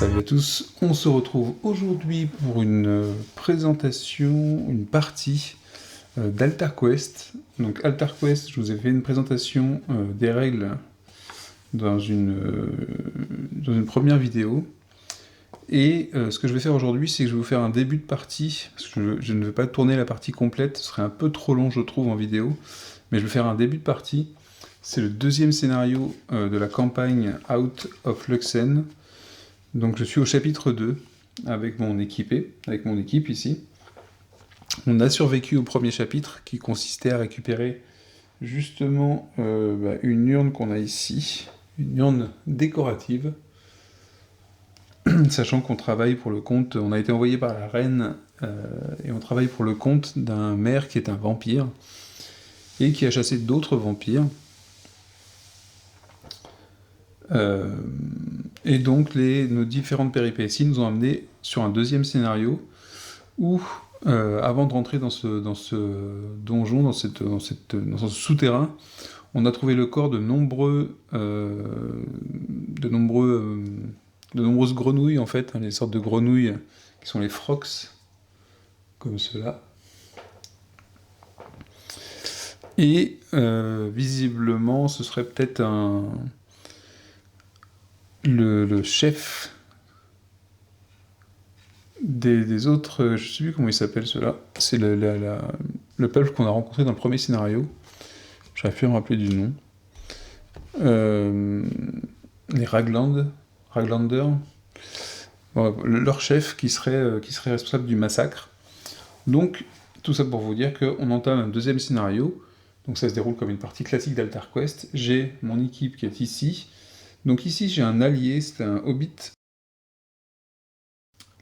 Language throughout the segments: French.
Salut à tous, on se retrouve aujourd'hui pour une présentation, une partie d'AltarQuest. Donc AltarQuest, je vous ai fait une présentation des règles dans une première vidéo. Et ce que je vais faire aujourd'hui, c'est que je vais vous faire un début de partie, parce que je ne vais pas tourner la partie complète, ce serait un peu trop long je trouve en vidéo, mais je vais faire un début de partie. C'est le deuxième scénario de la campagne Out of Luxen. Donc je suis au chapitre 2 avec mon équipe ici. On a survécu au premier chapitre qui consistait à récupérer justement une urne qu'on a ici, une urne décorative, sachant qu'on travaille pour le compte, on a été envoyé par la reine et on travaille pour le compte d'un maire qui est un vampire et qui a chassé d'autres vampires. Et donc nos différentes péripéties nous ont amenés sur un deuxième scénario où, avant de rentrer dans ce donjon, dans ce souterrain, on a trouvé le corps de nombreuses grenouilles en fait, les sortes de grenouilles qui sont les frox, comme cela. Et visiblement, ce serait peut-être le chef des autres, je sais plus comment il s'appelle ceux-là, c'est le peuple qu'on a rencontré dans le premier scénario, j'arrive plus à me rappeler du nom, les Raglanders, bon, leur chef qui serait responsable du massacre. Donc tout ça pour vous dire qu'on entame un deuxième scénario, donc ça se déroule comme une partie classique d'AltarQuest. J'ai mon équipe qui est ici. Donc ici j'ai un allié, c'est un hobbit.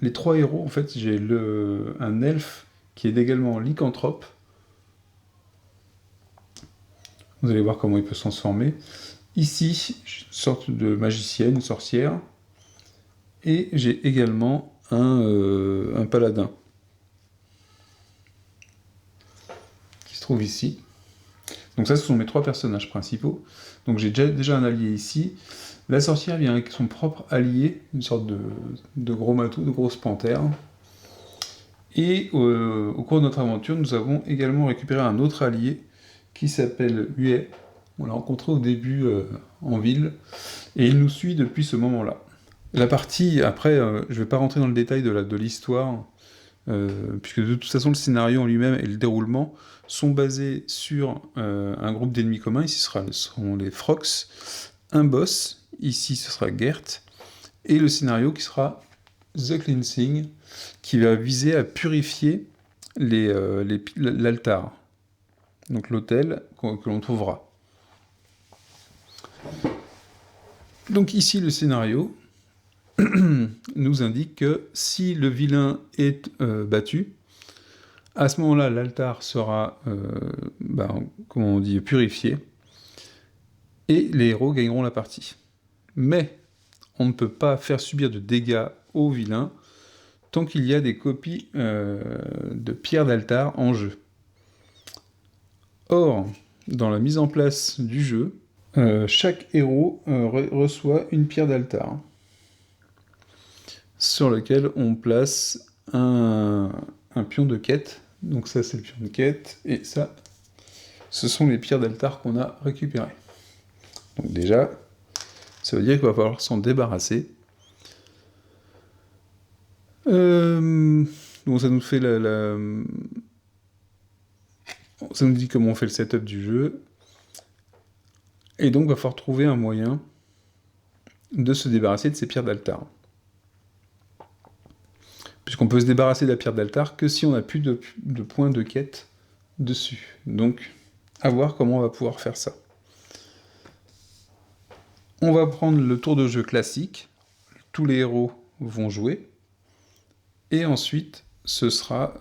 Les trois héros, en fait, j'ai un elfe qui est également lycanthrope. Vous allez voir comment il peut se transformer. Ici, j'ai une sorte de magicienne, une sorcière. Et j'ai également un paladin qui se trouve ici. Donc ça, ce sont mes trois personnages principaux. Donc j'ai déjà un allié ici. La sorcière vient avec son propre allié, une sorte de gros matou, de grosse panthère. Et au cours de notre aventure, nous avons également récupéré un autre allié qui s'appelle Huet. On l'a rencontré au début en ville, et il nous suit depuis ce moment-là. La partie, après, je ne vais pas rentrer dans le détail de l'histoire, puisque de toute façon le scénario en lui-même et le déroulement sont basés sur un groupe d'ennemis communs. Ici ce seront les Frox, un boss, ici ce sera Gert, et le scénario qui sera The Cleansing, qui va viser à purifier l'altar, donc l'autel que l'on trouvera. Donc ici le scénario nous indique que si le vilain est battu, à ce moment-là l'altar sera comment on dit, purifié, et les héros gagneront la partie. Mais on ne peut pas faire subir de dégâts aux vilains tant qu'il y a des copies de pierres d'altar en jeu. Or, dans la mise en place du jeu, chaque héros reçoit une pierre d'altar sur lequel on place un pion de quête. Donc ça, c'est le pion de quête, et ça, ce sont les pierres d'altar qu'on a récupérées. Donc déjà, ça veut dire qu'il va falloir s'en débarrasser. Donc ça nous fait ça nous dit comment on fait le setup du jeu. Et donc il va falloir trouver un moyen de se débarrasser de ces pierres d'altar. Puisqu'on peut se débarrasser de la pierre d'altar que si on n'a plus de points de quête dessus. Donc, à voir comment on va pouvoir faire ça. On va prendre le tour de jeu classique. Tous les héros vont jouer. Et ensuite, ce sera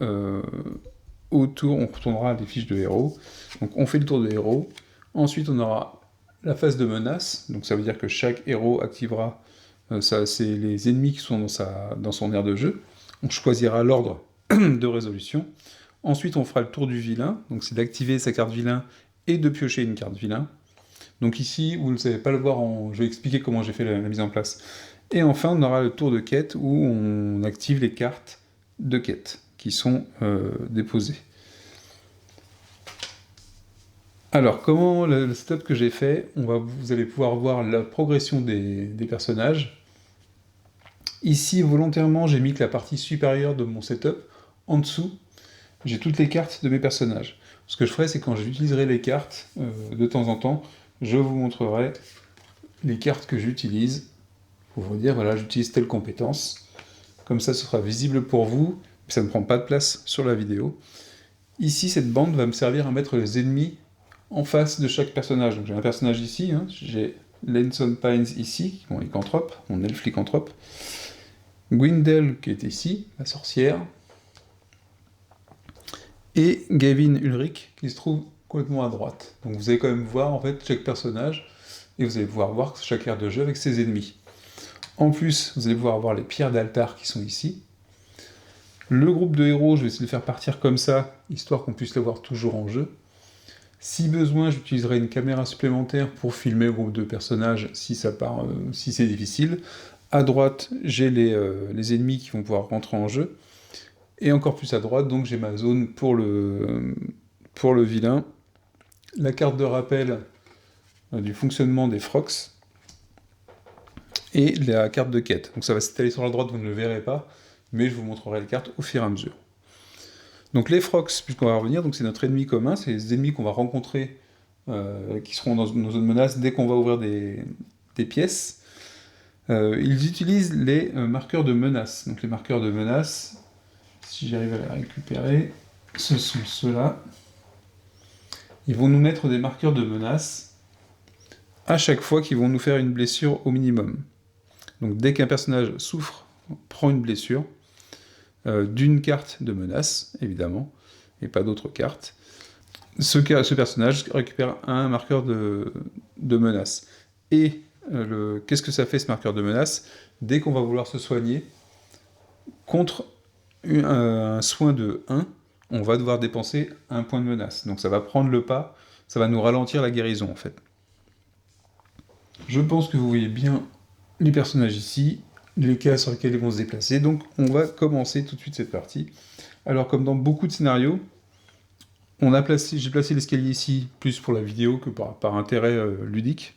au tour, on retournera les fiches de héros. Donc on fait le tour de héros. Ensuite, on aura la phase de menace. Donc ça veut dire que chaque héros activera c'est les ennemis qui sont dans son aire de jeu. On choisira l'ordre de résolution. Ensuite, on fera le tour du vilain. Donc c'est d'activer sa carte vilain et de piocher une carte vilain. Donc ici, vous ne savez pas le voir, je vais expliquer comment j'ai fait la mise en place. Et enfin, on aura le tour de quête où on active les cartes de quête qui sont déposées. Alors, comment le setup que j'ai fait, vous allez pouvoir voir la progression des personnages. Ici, volontairement, j'ai mis que la partie supérieure de mon setup, en dessous, j'ai toutes les cartes de mes personnages. Ce que je ferai, c'est quand j'utiliserai les cartes, de temps en temps, je vous montrerai les cartes que j'utilise, pour vous dire, voilà, j'utilise telle compétence. Comme ça, ce sera visible pour vous, mais ça ne prend pas de place sur la vidéo. Ici, cette bande va me servir à mettre les ennemis en face de chaque personnage. Donc j'ai un personnage ici, hein, j'ai Lenson Pines ici, mon lycanthrope, mon elfe lycanthrope. Gwendel qui est ici, la sorcière. Et Gavin Ulrich qui se trouve complètement à droite. Donc vous allez quand même voir en fait chaque personnage, et vous allez pouvoir voir chaque aire de jeu avec ses ennemis. En plus, vous allez pouvoir voir les pierres d'altar qui sont ici. Le groupe de héros, je vais essayer de le faire partir comme ça, histoire qu'on puisse le voir toujours en jeu. Si besoin, j'utiliserai une caméra supplémentaire pour filmer le groupe de personnages si si c'est difficile. À droite, j'ai les ennemis qui vont pouvoir rentrer en jeu. Et encore plus à droite, donc j'ai ma zone pour le vilain. La carte de rappel du fonctionnement des Frox. Et la carte de quête. Donc ça va s'étaler sur la droite, vous ne le verrez pas, mais je vous montrerai les cartes au fur et à mesure. Donc les Frox, puisqu'on va revenir, donc c'est notre ennemi commun, c'est les ennemis qu'on va rencontrer, qui seront dans nos zones menaces dès qu'on va ouvrir des pièces. Ils utilisent les marqueurs de menace. Donc les marqueurs de menace, si j'arrive à les récupérer, ce sont ceux-là. Ils vont nous mettre des marqueurs de menace à chaque fois qu'ils vont nous faire une blessure au minimum. Donc dès qu'un personnage souffre, prend une blessure, d'une carte de menace, évidemment, et pas d'autres cartes, ce personnage récupère un marqueur de menace. Et qu'est-ce que ça fait ce marqueur de menace? Dès qu'on va vouloir se soigner, contre un soin de 1, on va devoir dépenser un point de menace. Donc ça va prendre le pas, ça va nous ralentir la guérison en fait. Je pense que vous voyez bien les personnages ici, les cases sur lesquelles ils vont se déplacer, donc on va commencer tout de suite cette partie. Alors comme dans beaucoup de scénarios, j'ai placé l'escalier ici, plus pour la vidéo que par intérêt ludique.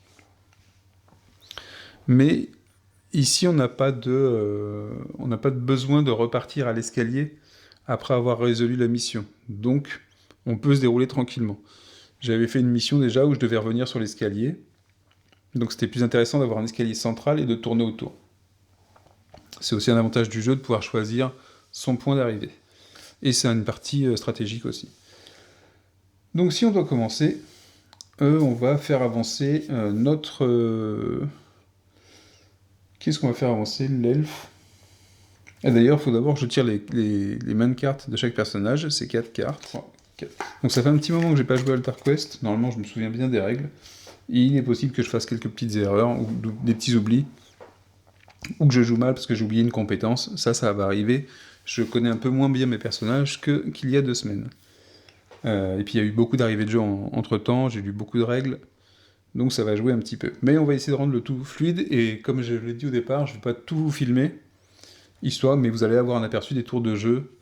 Mais ici, on n'a pas de besoin de repartir à l'escalier après avoir résolu la mission. Donc, on peut se dérouler tranquillement. J'avais fait une mission déjà où je devais revenir sur l'escalier. Donc c'était plus intéressant d'avoir un escalier central et de tourner autour. C'est aussi un avantage du jeu de pouvoir choisir son point d'arrivée. Et c'est une partie stratégique aussi. Donc si on doit commencer, on va faire avancer notre... Qu'est-ce qu'on va faire avancer? L'elfe. Et d'ailleurs, il faut d'abord que je tire les main cartes de chaque personnage, c'est 4 cartes. Donc ça fait un petit moment que j'ai pas joué à Altar Quest, normalement je me souviens bien des règles. Et il est possible que je fasse quelques petites erreurs, ou des petits oublis, ou que je joue mal parce que j'ai oublié une compétence, ça va arriver. Je connais un peu moins bien mes personnages qu'il y a 2 semaines. Et puis il y a eu beaucoup d'arrivées de jeu entre-temps, j'ai lu beaucoup de règles, donc ça va jouer un petit peu. Mais on va essayer de rendre le tout fluide, et comme je l'ai dit au départ, je ne vais pas tout vous filmer, mais vous allez avoir un aperçu des tours de jeu.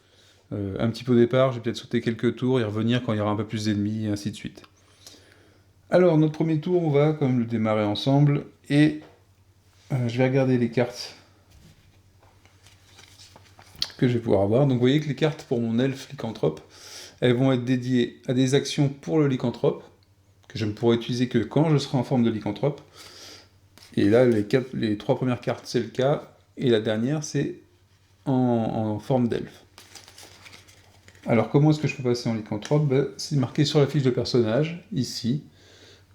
Un petit peu au départ, je vais peut-être sauter quelques tours et revenir quand il y aura un peu plus d'ennemis, et ainsi de suite. Alors, notre premier tour, on va quand même le démarrer ensemble, et je vais regarder les cartes que je vais pouvoir avoir. Donc vous voyez que les cartes pour mon elfe lycanthrope, elles vont être dédiées à des actions pour le lycanthrope, que je ne pourrai utiliser que quand je serai en forme de lycanthrope. Et là, les 3 premières cartes, c'est le cas, et la dernière, c'est en forme d'elfe. Alors comment est-ce que je peux passer en lycanthrope? C'est marqué sur la fiche de personnage, ici.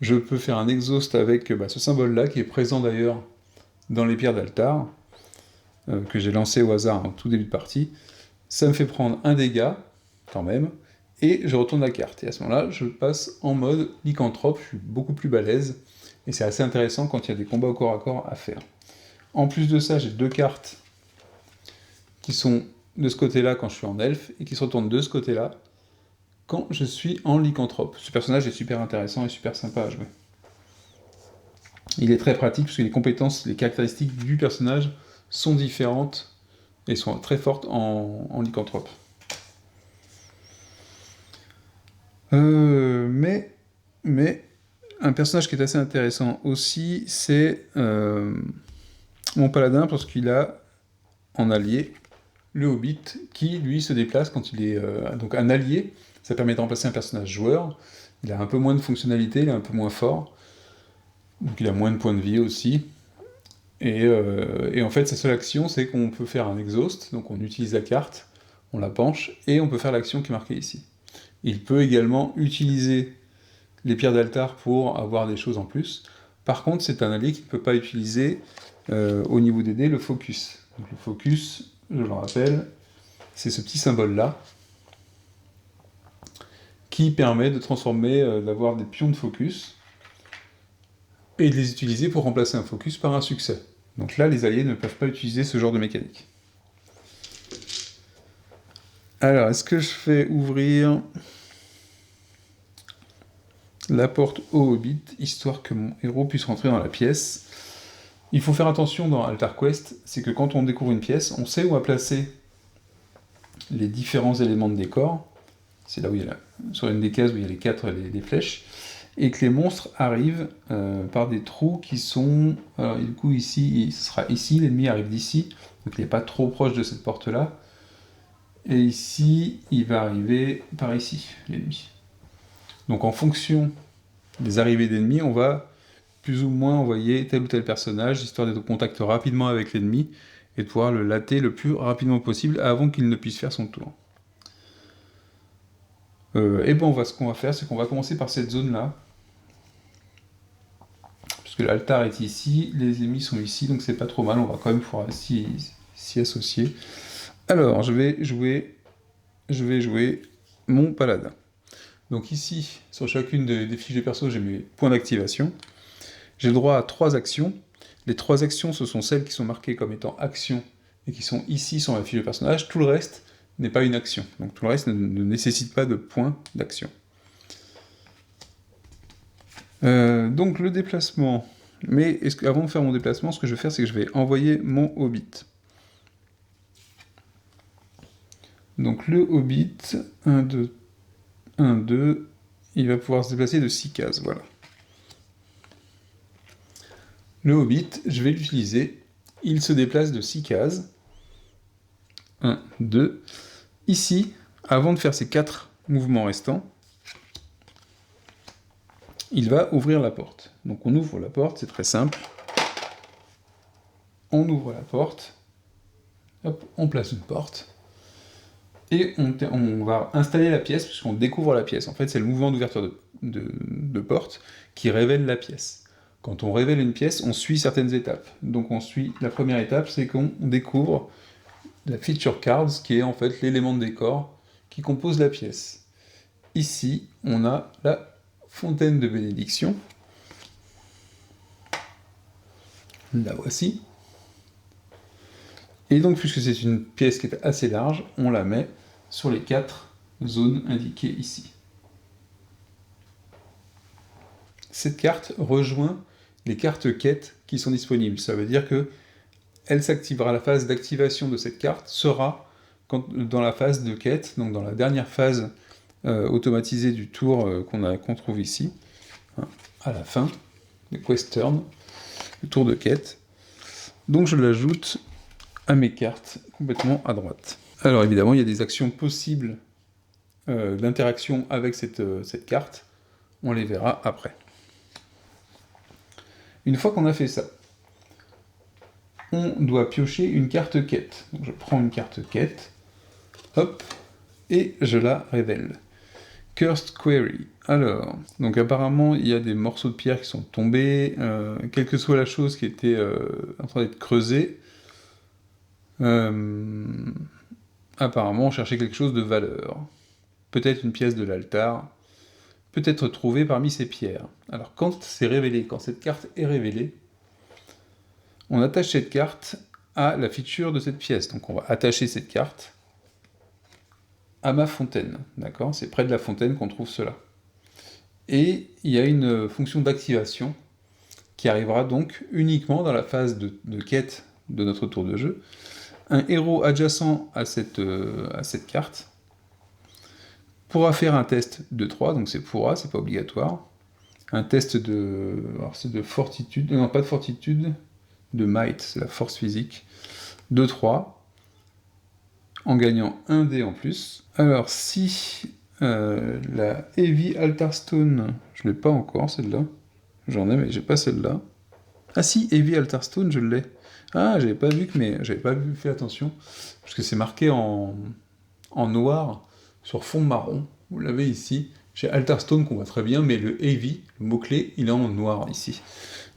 Je peux faire un exhaust avec ce symbole-là, qui est présent d'ailleurs dans les pierres d'altar, que j'ai lancé au hasard en tout début de partie. Ça me fait prendre un dégât, quand même, et je retourne la carte. Et à ce moment-là, je passe en mode lycanthrope, je suis beaucoup plus balèze, et c'est assez intéressant quand il y a des combats au corps à corps à faire. En plus de ça, j'ai 2 cartes qui sont de ce côté-là quand je suis en elfe, et qui se retournent de ce côté-là quand je suis en lycanthrope. Ce personnage est super intéressant et super sympa à jouer. Il est très pratique parce que les compétences, les caractéristiques du personnage sont différentes et sont très fortes en lycanthrope. Mais un personnage qui est assez intéressant aussi, c'est mon paladin, parce qu'il a en allié le Hobbit, qui lui se déplace quand il est... donc un allié, ça permet de remplacer un personnage joueur. Il a un peu moins de fonctionnalité, il est un peu moins fort. Donc il a moins de points de vie aussi. Et en fait, sa seule action, c'est qu'on peut faire un exhaust, donc on utilise la carte, on la penche, et on peut faire l'action qui est marquée ici. Il peut également utiliser les pierres d'altar pour avoir des choses en plus. Par contre, c'est un allié qui ne peut pas utiliser, au niveau des dés, le focus. Donc le focus, je le rappelle, c'est ce petit symbole-là, qui permet de transformer, d'avoir des pions de focus, et de les utiliser pour remplacer un focus par un succès. Donc là, les alliés ne peuvent pas utiliser ce genre de mécanique. Alors, est-ce que je fais ouvrir la porte au Hobbit, histoire que mon héros puisse rentrer dans la pièce? Il faut faire attention dans Altar Quest, c'est que quand on découvre une pièce, on sait où à placer les différents éléments de décor. C'est là où il y a sur une des cases où il y a les 4 les flèches, et que les monstres arrivent par des trous qui sont... Alors du coup ici, ce sera ici, l'ennemi arrive d'ici, donc il n'est pas trop proche de cette porte-là. Et ici, il va arriver par ici, l'ennemi. Donc en fonction des arrivées d'ennemis, on va plus ou moins envoyer tel ou tel personnage, histoire d'être en contact rapidement avec l'ennemi, et de pouvoir le latter le plus rapidement possible avant qu'il ne puisse faire son tour. Et bon, ce qu'on va faire, c'est qu'on va commencer par cette zone-là, puisque l'altar est ici, les ennemis sont ici, donc c'est pas trop mal, on va quand même pouvoir s'y associer. Alors, je vais jouer mon paladin. Donc ici, sur chacune des fiches de perso, j'ai mes points d'activation. J'ai le droit à 3 actions. Les 3 actions, ce sont celles qui sont marquées comme étant actions et qui sont ici sur ma fiche de personnage. Tout le reste n'est pas une action. Donc tout le reste ne nécessite pas de points d'action. Donc le déplacement. Mais avant de faire mon déplacement, ce que je vais faire, c'est que je vais envoyer mon Hobbit. Donc le Hobbit, 1, 2, 1, 2, il va pouvoir se déplacer de 6 cases, voilà. Le Hobbit, je vais l'utiliser, il se déplace de 6 cases. 1, 2. Ici, avant de faire ces 4 mouvements restants, il va ouvrir la porte. Donc on ouvre la porte, c'est très simple. On ouvre la porte, hop, on place une porte, et on va installer la pièce, puisqu'on découvre la pièce. En fait, c'est le mouvement d'ouverture de porte qui révèle la pièce. Quand on révèle une pièce, on suit certaines étapes. Donc on suit, la première étape, c'est qu'on découvre la feature cards, qui est en fait l'élément de décor qui compose la pièce. Ici, on a la fontaine de bénédiction. La voici. Et donc, puisque c'est une pièce qui est assez large, on la met sur les 4 zones indiquées ici. Cette carte rejoint les cartes quêtes qui sont disponibles. Ça veut dire que elle s'activera, la phase d'activation de cette carte sera dans la phase de quête, donc dans la dernière phase automatisée du tour qu'on trouve ici, hein, à la fin, le quest turn, le tour de quête. Donc je l'ajoute à mes cartes complètement à droite. Alors évidemment, il y a des actions possibles d'interaction avec cette carte, on les verra après. Une fois qu'on a fait ça, on doit piocher une carte quête. Donc je prends une carte quête, hop, et je la révèle. Cursed Query. Alors, donc apparemment, il y a des morceaux de pierre qui sont tombés, quelle que soit la chose qui était en train d'être creusée, apparemment, on cherchait quelque chose de valeur. Peut-être une pièce de l'altar, peut-être trouvée parmi ces pierres. Alors, quand c'est révélé, quand cette carte est révélée, on attache cette carte à la feature de cette pièce. Donc, on va attacher cette carte à ma fontaine, d'accord? C'est près de la fontaine qu'on trouve cela. Et il y a une fonction d'activation qui arrivera donc uniquement dans la phase de quête de notre tour de jeu. Un héros adjacent à cette carte pourra faire un test de 3, donc c'est pourra, c'est pas obligatoire. Un test de... alors c'est de fortitude, non pas de fortitude, de might, c'est la force physique, de 3, en gagnant un dé en plus. Alors si la Heavy Altar Stone, je l'ai pas encore celle-là, j'en ai mais j'ai pas celle-là. Ah si, Heavy Altar Stone, je l'ai. Ah, j'avais pas vu j'avais pas fait attention, parce que c'est marqué en noir sur fond marron. Vous l'avez ici. Chez Altarstone qu'on voit très bien, mais le Heavy, le mot-clé, il est en noir ici.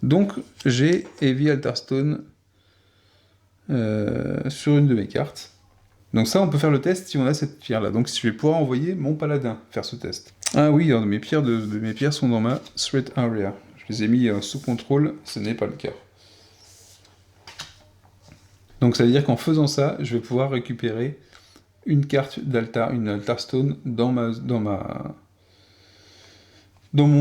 Donc j'ai Heavy Altarstone sur une de mes cartes. Donc ça, on peut faire le test si on a cette pierre-là. Donc je vais pouvoir envoyer mon paladin faire ce test. Ah oui, mes pierres sont dans ma threat area. Je les ai mis sous contrôle, ce n'est pas le cas. Donc ça veut dire qu'en faisant ça, je vais pouvoir récupérer une carte d'altar, une Altarstone dans mon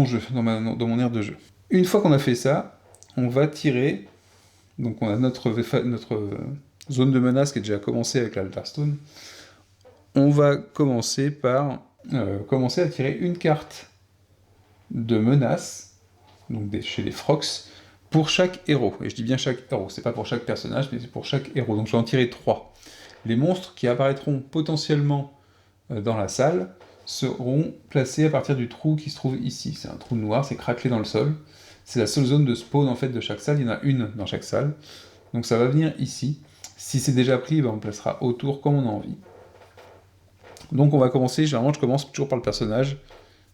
jeu, dans mon aire de jeu. Une fois qu'on a fait ça, on va tirer, donc on a notre zone de menace qui est déjà commencée avec l'Altarstone. On va commencer par commencer à tirer une carte de menace, donc chez les Frogs, pour chaque héros. Et je dis bien chaque héros, c'est pas pour chaque personnage, mais c'est pour chaque héros. Donc je vais en tirer 3. Les monstres qui apparaîtront potentiellement dans la salle seront placés à partir du trou qui se trouve ici. C'est un trou noir, c'est craquelé dans le sol. C'est la seule zone de spawn en fait de chaque salle, il y en a une dans chaque salle. Donc ça va venir ici. Si c'est déjà pris, ben on placera autour comme on a envie. Donc on va commencer, généralement je commence toujours par le personnage,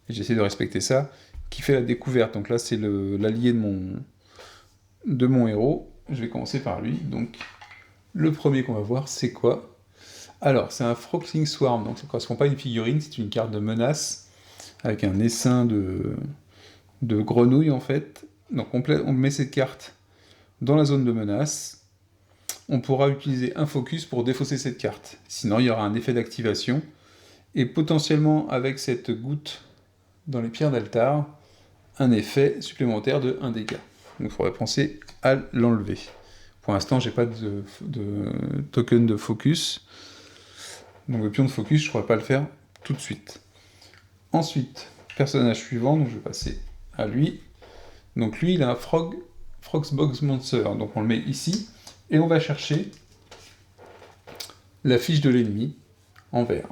et j'essaie de respecter ça, qui fait la découverte. Donc là c'est l'allié de mon héros. Je vais commencer par lui. Donc le premier qu'on va voir, c'est quoi ? Alors, c'est un Frogling Swarm, donc ça ne correspond pas à une figurine, c'est une carte de menace, avec un essaim de grenouille en fait. Donc on met cette carte dans la zone de menace. On pourra utiliser un focus pour défausser cette carte. Sinon, il y aura un effet d'activation. Et potentiellement, avec cette goutte dans les pierres d'altar, un effet supplémentaire de 1 dégât. Donc il faudrait penser à l'enlever. Pour l'instant, j'ai pas de token de focus. Donc le pion de focus, je ne pourrais pas le faire tout de suite. Ensuite, personnage suivant, donc je vais passer à lui. Donc lui, il a un Frogsbox Monster, donc on le met ici, et on va chercher la fiche de l'ennemi en vert.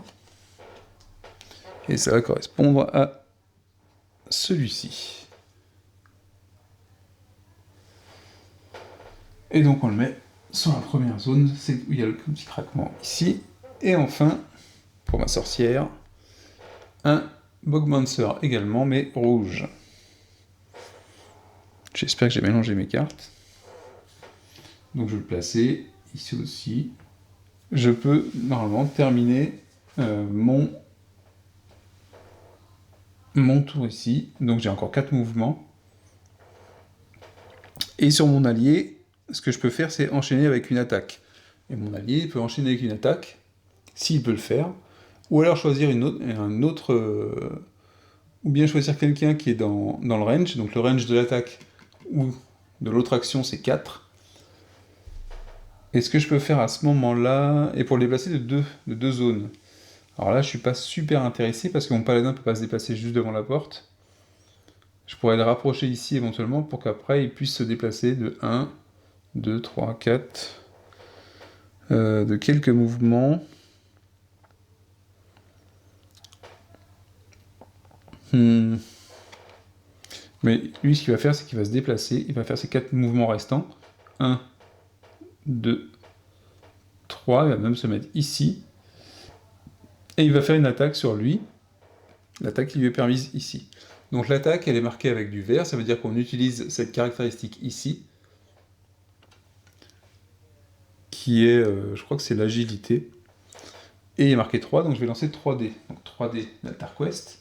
Et ça va correspondre à celui-ci. Et donc on le met sur la première zone, c'est où il y a le petit craquement ici. Et enfin, pour ma sorcière, un Bogmonster également, mais rouge. J'espère que j'ai mélangé mes cartes. Donc je vais le placer ici aussi. Je peux normalement terminer mon tour ici. Donc j'ai encore 4 mouvements. Et sur mon allié, ce que je peux faire, c'est enchaîner avec une attaque. Et mon allié peut enchaîner avec une attaque, s'il peut le faire, ou alors choisir un autre ou bien choisir quelqu'un qui est dans le range, donc le range de l'attaque ou de l'autre action c'est 4. Et ce que je peux faire à ce moment-là, et pour le déplacer de deux zones. Alors là je suis pas super intéressé parce que mon paladin peut pas se déplacer juste devant la porte. Je pourrais le rapprocher ici éventuellement pour qu'après il puisse se déplacer de 1, 2, 3, 4, de quelques mouvements. Mais lui, ce qu'il va faire, c'est qu'il va se déplacer, il va faire ses 4 mouvements restants. 1, 2, 3, il va même se mettre ici. Et il va faire une attaque sur lui. L'attaque qui lui est permise ici. Donc l'attaque, elle est marquée avec du vert, ça veut dire qu'on utilise cette caractéristique ici, qui est, je crois que c'est l'agilité. Et il est marqué 3, donc je vais lancer 3D. Donc 3D d'Altar Quest,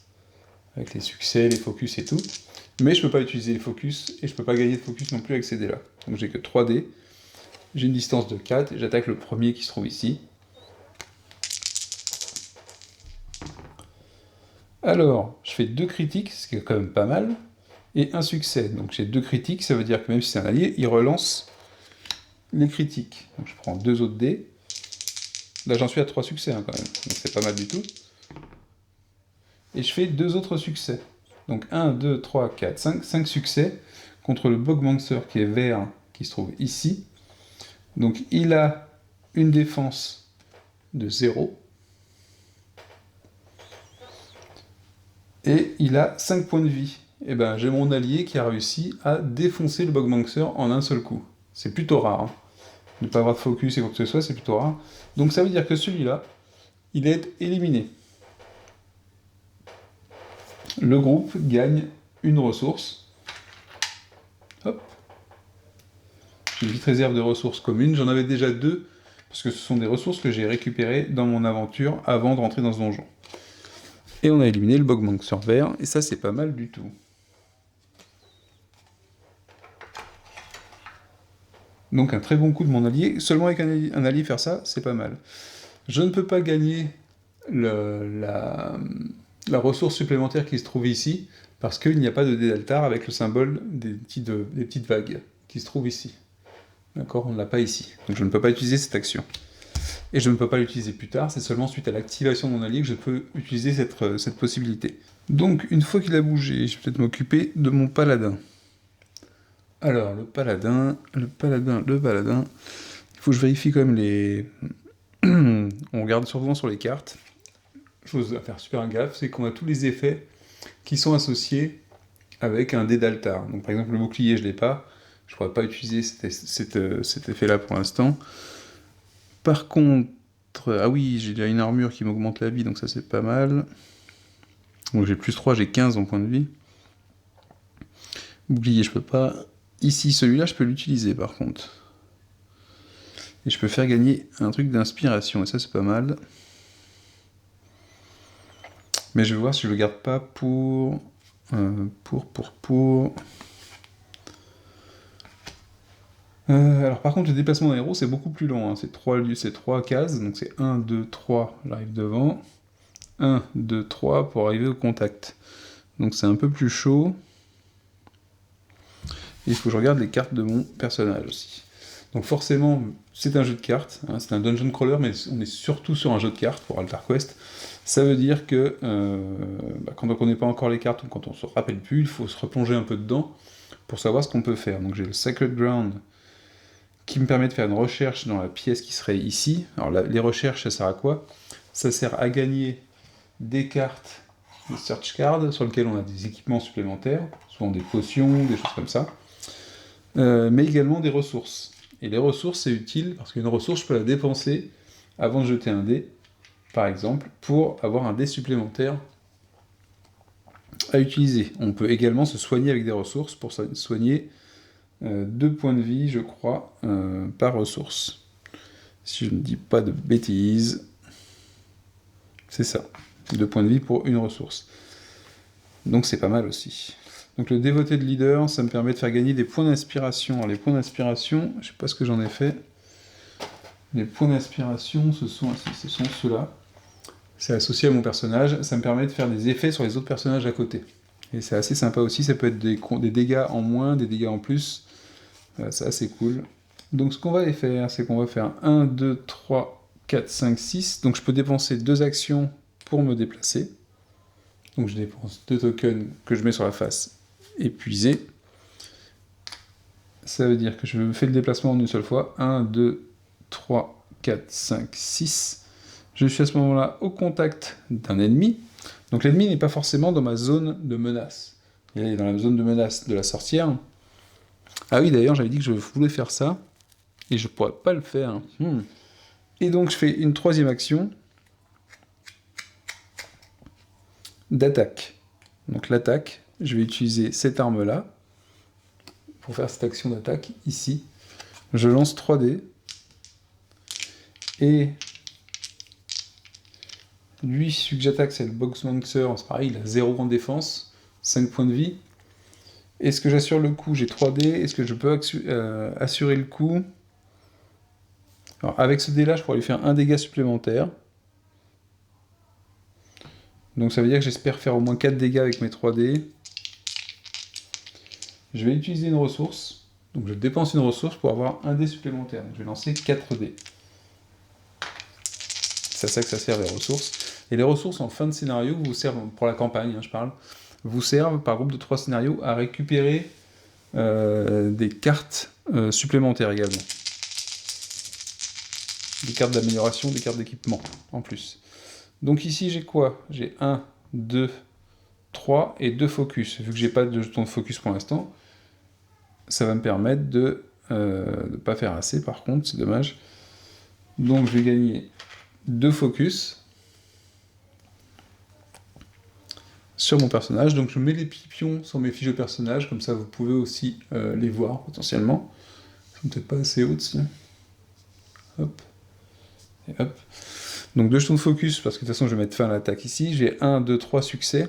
avec les succès, les focus et tout. Mais je ne peux pas utiliser les focus, et je ne peux pas gagner de focus non plus avec ces dés-là. Donc j'ai que 3D. J'ai une distance de 4, et j'attaque le premier qui se trouve ici. Alors, je fais 2 critiques, ce qui est quand même pas mal. et un succès. Donc j'ai 2 critiques, ça veut dire que même si c'est un allié, il relance les critiques. Donc je prends 2 autres dés. Là j'en suis à 3 succès hein, quand même, donc c'est pas mal du tout. Et je fais 2 autres succès. Donc 1, 2, 3, 4, 5, 5 succès contre le Bogmancer qui est vert, qui se trouve ici. Donc il a une défense de 0. Et il a 5 points de vie. Et ben j'ai mon allié qui a réussi à défoncer le Bogmancer en un seul coup. C'est plutôt rare. Hein. Ne pas avoir de focus et quoi que ce soit, c'est plutôt rare. Donc ça veut dire que celui-là, il est éliminé. Le groupe gagne une ressource. Hop. J'ai une petite réserve de ressources communes. J'en avais déjà 2, parce que ce sont des ressources que j'ai récupérées dans mon aventure avant de rentrer dans ce donjon. Et on a éliminé le Bogmancer vert, et ça c'est pas mal du tout. Donc un très bon coup de mon allié. Seulement avec un allié faire ça, c'est pas mal. Je ne peux pas gagner la ressource supplémentaire qui se trouve ici, parce qu'il n'y a pas de dé d'altar avec le symbole des petites vagues qui se trouvent ici. D'accord, on ne l'a pas ici. Donc je ne peux pas utiliser cette action. Et je ne peux pas l'utiliser plus tard, c'est seulement suite à l'activation de mon allié que je peux utiliser cette possibilité. Donc une fois qu'il a bougé, je vais peut-être m'occuper de mon paladin. Alors, le paladin, il faut que je vérifie quand même les... On regarde souvent sur les cartes. Chose à faire super gaffe, c'est qu'on a tous les effets qui sont associés avec un dé d'altar. Donc par exemple, le bouclier, je ne l'ai pas. Je ne pourrais pas utiliser cet effet-là pour l'instant. Par contre... Ah oui, j'ai déjà une armure qui m'augmente la vie, donc ça c'est pas mal. Donc j'ai plus 3, j'ai 15 en point de vie. Bouclier, je peux pas... Ici, celui-là, je peux l'utiliser par contre. Et je peux faire gagner un truc d'inspiration, et ça c'est pas mal. Mais je vais voir si je le garde pas pour... alors par contre, le déplacement d'un héros, c'est beaucoup plus long. Hein. C'est 3 cases, donc c'est 1, 2, 3, j'arrive devant. 1, 2, 3 pour arriver au contact. Donc c'est un peu plus chaud. Et il faut que je regarde les cartes de mon personnage aussi. Donc forcément, c'est un jeu de cartes, hein, c'est un dungeon crawler, mais on est surtout sur un jeu de cartes pour Altar Quest. Ça veut dire que quand on ne connaît pas encore les cartes ou quand on ne se rappelle plus, il faut se replonger un peu dedans pour savoir ce qu'on peut faire. Donc j'ai le Sacred Ground qui me permet de faire une recherche dans la pièce qui serait ici. Alors les recherches, ça sert à quoi? Ça sert à gagner des cartes, des search cards, sur lesquelles on a des équipements supplémentaires, souvent des potions, des choses comme ça, mais également des ressources. Et les ressources, c'est utile, parce qu'une ressource, je peux la dépenser avant de jeter un dé, par exemple, pour avoir un dé supplémentaire à utiliser. On peut également se soigner avec des ressources, pour soigner 2 points de vie, je crois, par ressource. Si je ne dis pas de bêtises, c'est ça. 2 points de vie pour une ressource. Donc c'est pas mal aussi. Donc le dévoté de leader, ça me permet de faire gagner des points d'inspiration. Alors les points d'inspiration, je sais pas ce que j'en ai fait. Les points d'inspiration, ce sont ceux-là. C'est associé à mon personnage, ça me permet de faire des effets sur les autres personnages à côté. Et c'est assez sympa aussi, ça peut être des dégâts en moins, des dégâts en plus. C'est assez cool. Donc ce qu'on va faire, c'est qu'on va faire 1, 2, 3, 4, 5, 6. Donc je peux dépenser 2 actions pour me déplacer. Donc je dépense 2 tokens que je mets sur la face épuisé. Ça veut dire que je fais le déplacement en une seule fois. 1, 2, 3, 4, 5, 6. Je suis à ce moment-là au contact d'un ennemi. Donc l'ennemi n'est pas forcément dans ma zone de menace. Il est dans la zone de menace de la sorcière. Ah oui, d'ailleurs, j'avais dit que je voulais faire ça. Et je ne pourrais pas le faire. Et donc je fais une 3e action d'attaque. Donc l'attaque, je vais utiliser cette arme-là pour faire cette action d'attaque, ici. Je lance 3 dés. Et lui, celui que j'attaque, c'est le Bogmancer. C'est pareil, il a 0 en défense, 5 points de vie. Est-ce que j'assure le coup? J'ai 3 dés. Est-ce que je peux assurer le coup? Alors avec ce dé-là, je pourrais lui faire un dégât supplémentaire. Donc ça veut dire que j'espère faire au moins 4 dégâts avec mes 3 dés. je vais utiliser une ressource, donc je dépense une ressource pour avoir un dé supplémentaire. Donc je vais lancer 4 dés. C'est à ça que ça sert les ressources. Et les ressources en fin de scénario vous servent, pour la campagne je parle, vous servent par groupe de 3 scénarios à récupérer des cartes supplémentaires également. Des cartes d'amélioration, des cartes d'équipement en plus. Donc ici j'ai quoi? J'ai 1, 2, 3 et 2 focus. Vu que j'ai pas de jetons de focus pour l'instant, ça va me permettre de ne pas faire assez par contre, c'est dommage. Donc je vais gagner 2 focus sur mon personnage. Donc je mets les pions sur mes fiches de personnage, comme ça vous pouvez aussi les voir potentiellement. Ils sont peut-être pas assez hautes si. Hop. Et hop. Donc 2 jetons de focus, parce que de toute façon je vais mettre fin à l'attaque ici. J'ai 1, 2, 3 succès.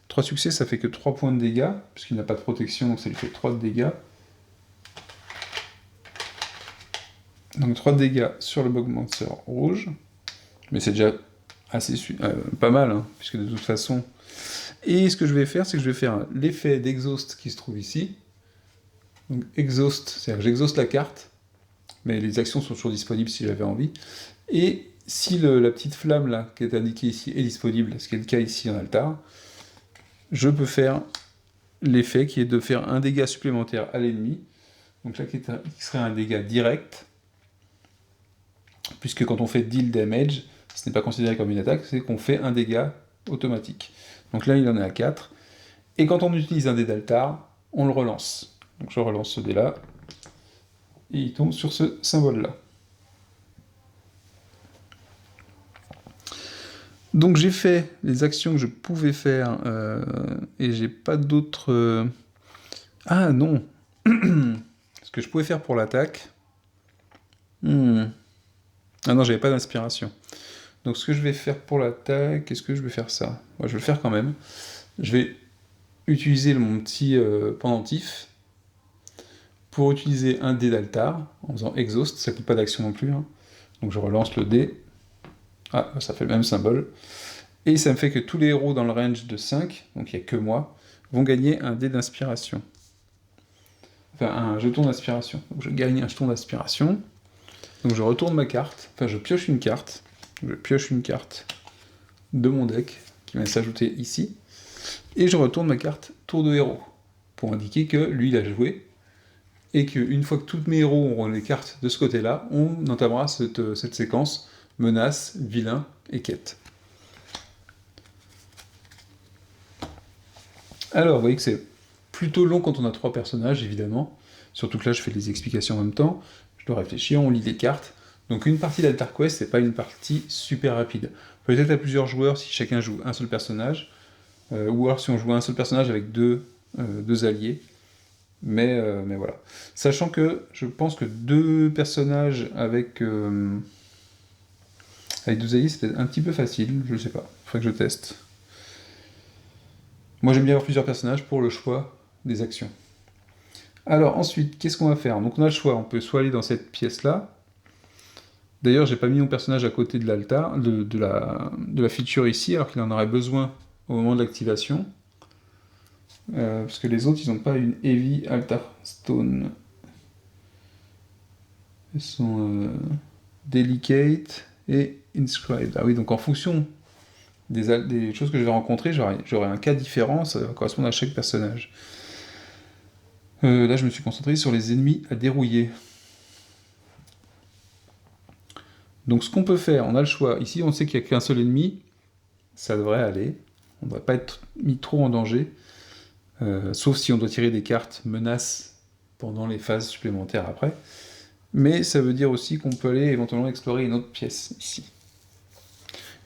3 succès, ça fait que 3 points de dégâts, puisqu'il n'a pas de protection, donc ça lui fait 3 de dégâts. Donc 3 de dégâts sur le Bog Monster rouge. Mais c'est déjà assez pas mal, hein, puisque de toute façon... Et ce que je vais faire, c'est que je vais faire l'effet d'exhaust qui se trouve ici. Donc exhaust, c'est-à-dire que j'exhauste la carte, mais les actions sont toujours disponibles si j'avais envie. Et si la petite flamme là, qui est indiquée ici, est disponible, ce qui est le cas ici en altar, je peux faire l'effet qui est de faire un dégât supplémentaire à l'ennemi. Donc là, qui serait un dégât direct, puisque quand on fait deal damage, ce n'est pas considéré comme une attaque, c'est qu'on fait un dégât automatique. Donc là, il en est à 4. Et quand on utilise un dé d'altar, on le relance. Donc je relance ce dé-là, et il tombe sur ce symbole-là. Donc j'ai fait les actions que je pouvais faire, et j'ai pas d'autres... Ah non Ce que je pouvais faire pour l'attaque... Ah non, j'avais pas d'inspiration. Donc ce que je vais faire pour l'attaque, est-ce que je vais faire ça? Ouais, je vais le faire quand même. Je vais utiliser mon petit pendentif pour utiliser un dé d'altar en faisant exhaust, ça coûte pas d'action non plus. Hein. Donc je relance le dé. Ah, ça fait le même symbole. Et ça me fait que tous les héros dans le range de 5, donc il n'y a que moi, vont gagner un dé d'inspiration. Enfin, un jeton d'inspiration. Donc je gagne un jeton d'inspiration. Donc je retourne ma carte, enfin je pioche une carte. Je pioche une carte de mon deck qui va s'ajouter ici. Et je retourne ma carte tour de héros pour indiquer que lui il a joué et qu'une fois que tous mes héros auront les cartes de ce côté-là, on entamera cette séquence menace, vilain et quête. Alors, vous voyez que c'est plutôt long quand on a 3 personnages, évidemment. Surtout que là, je fais des explications en même temps. Je dois réfléchir, on lit les cartes. Donc une partie d'Altar Quest, c'est pas une partie super rapide. Peut-être à plusieurs joueurs si chacun joue un seul personnage, ou alors si on joue un seul personnage avec deux alliés. Mais voilà. Sachant que je pense que 2 personnages avec 2 alliés, c'est peut-être un petit peu facile, je sais pas. Faudrait que je teste. Moi j'aime bien avoir plusieurs personnages pour le choix des actions. Alors ensuite, qu'est-ce qu'on va faire? Donc on a le choix, on peut soit aller dans cette pièce-là. D'ailleurs, j'ai pas mis mon personnage à côté de l'altar, de la feature ici, alors qu'il en aurait besoin au moment de l'activation. Parce que les autres, ils n'ont pas une Heavy Altar Stone. Ils sont Delicate et Inscribed. Ah oui, donc en fonction des choses que je vais rencontrer, j'aurai un cas différent, ça va correspondre à chaque personnage. Là, je me suis concentré sur les ennemis à dérouiller. Donc ce qu'on peut faire, on a le choix. Ici, on sait qu'il n'y a qu'un seul ennemi. Ça devrait aller. On ne devrait pas être mis trop en danger. Sauf si on doit tirer des cartes menaces pendant les phases supplémentaires après. Mais ça veut dire aussi qu'on peut aller éventuellement explorer une autre pièce ici.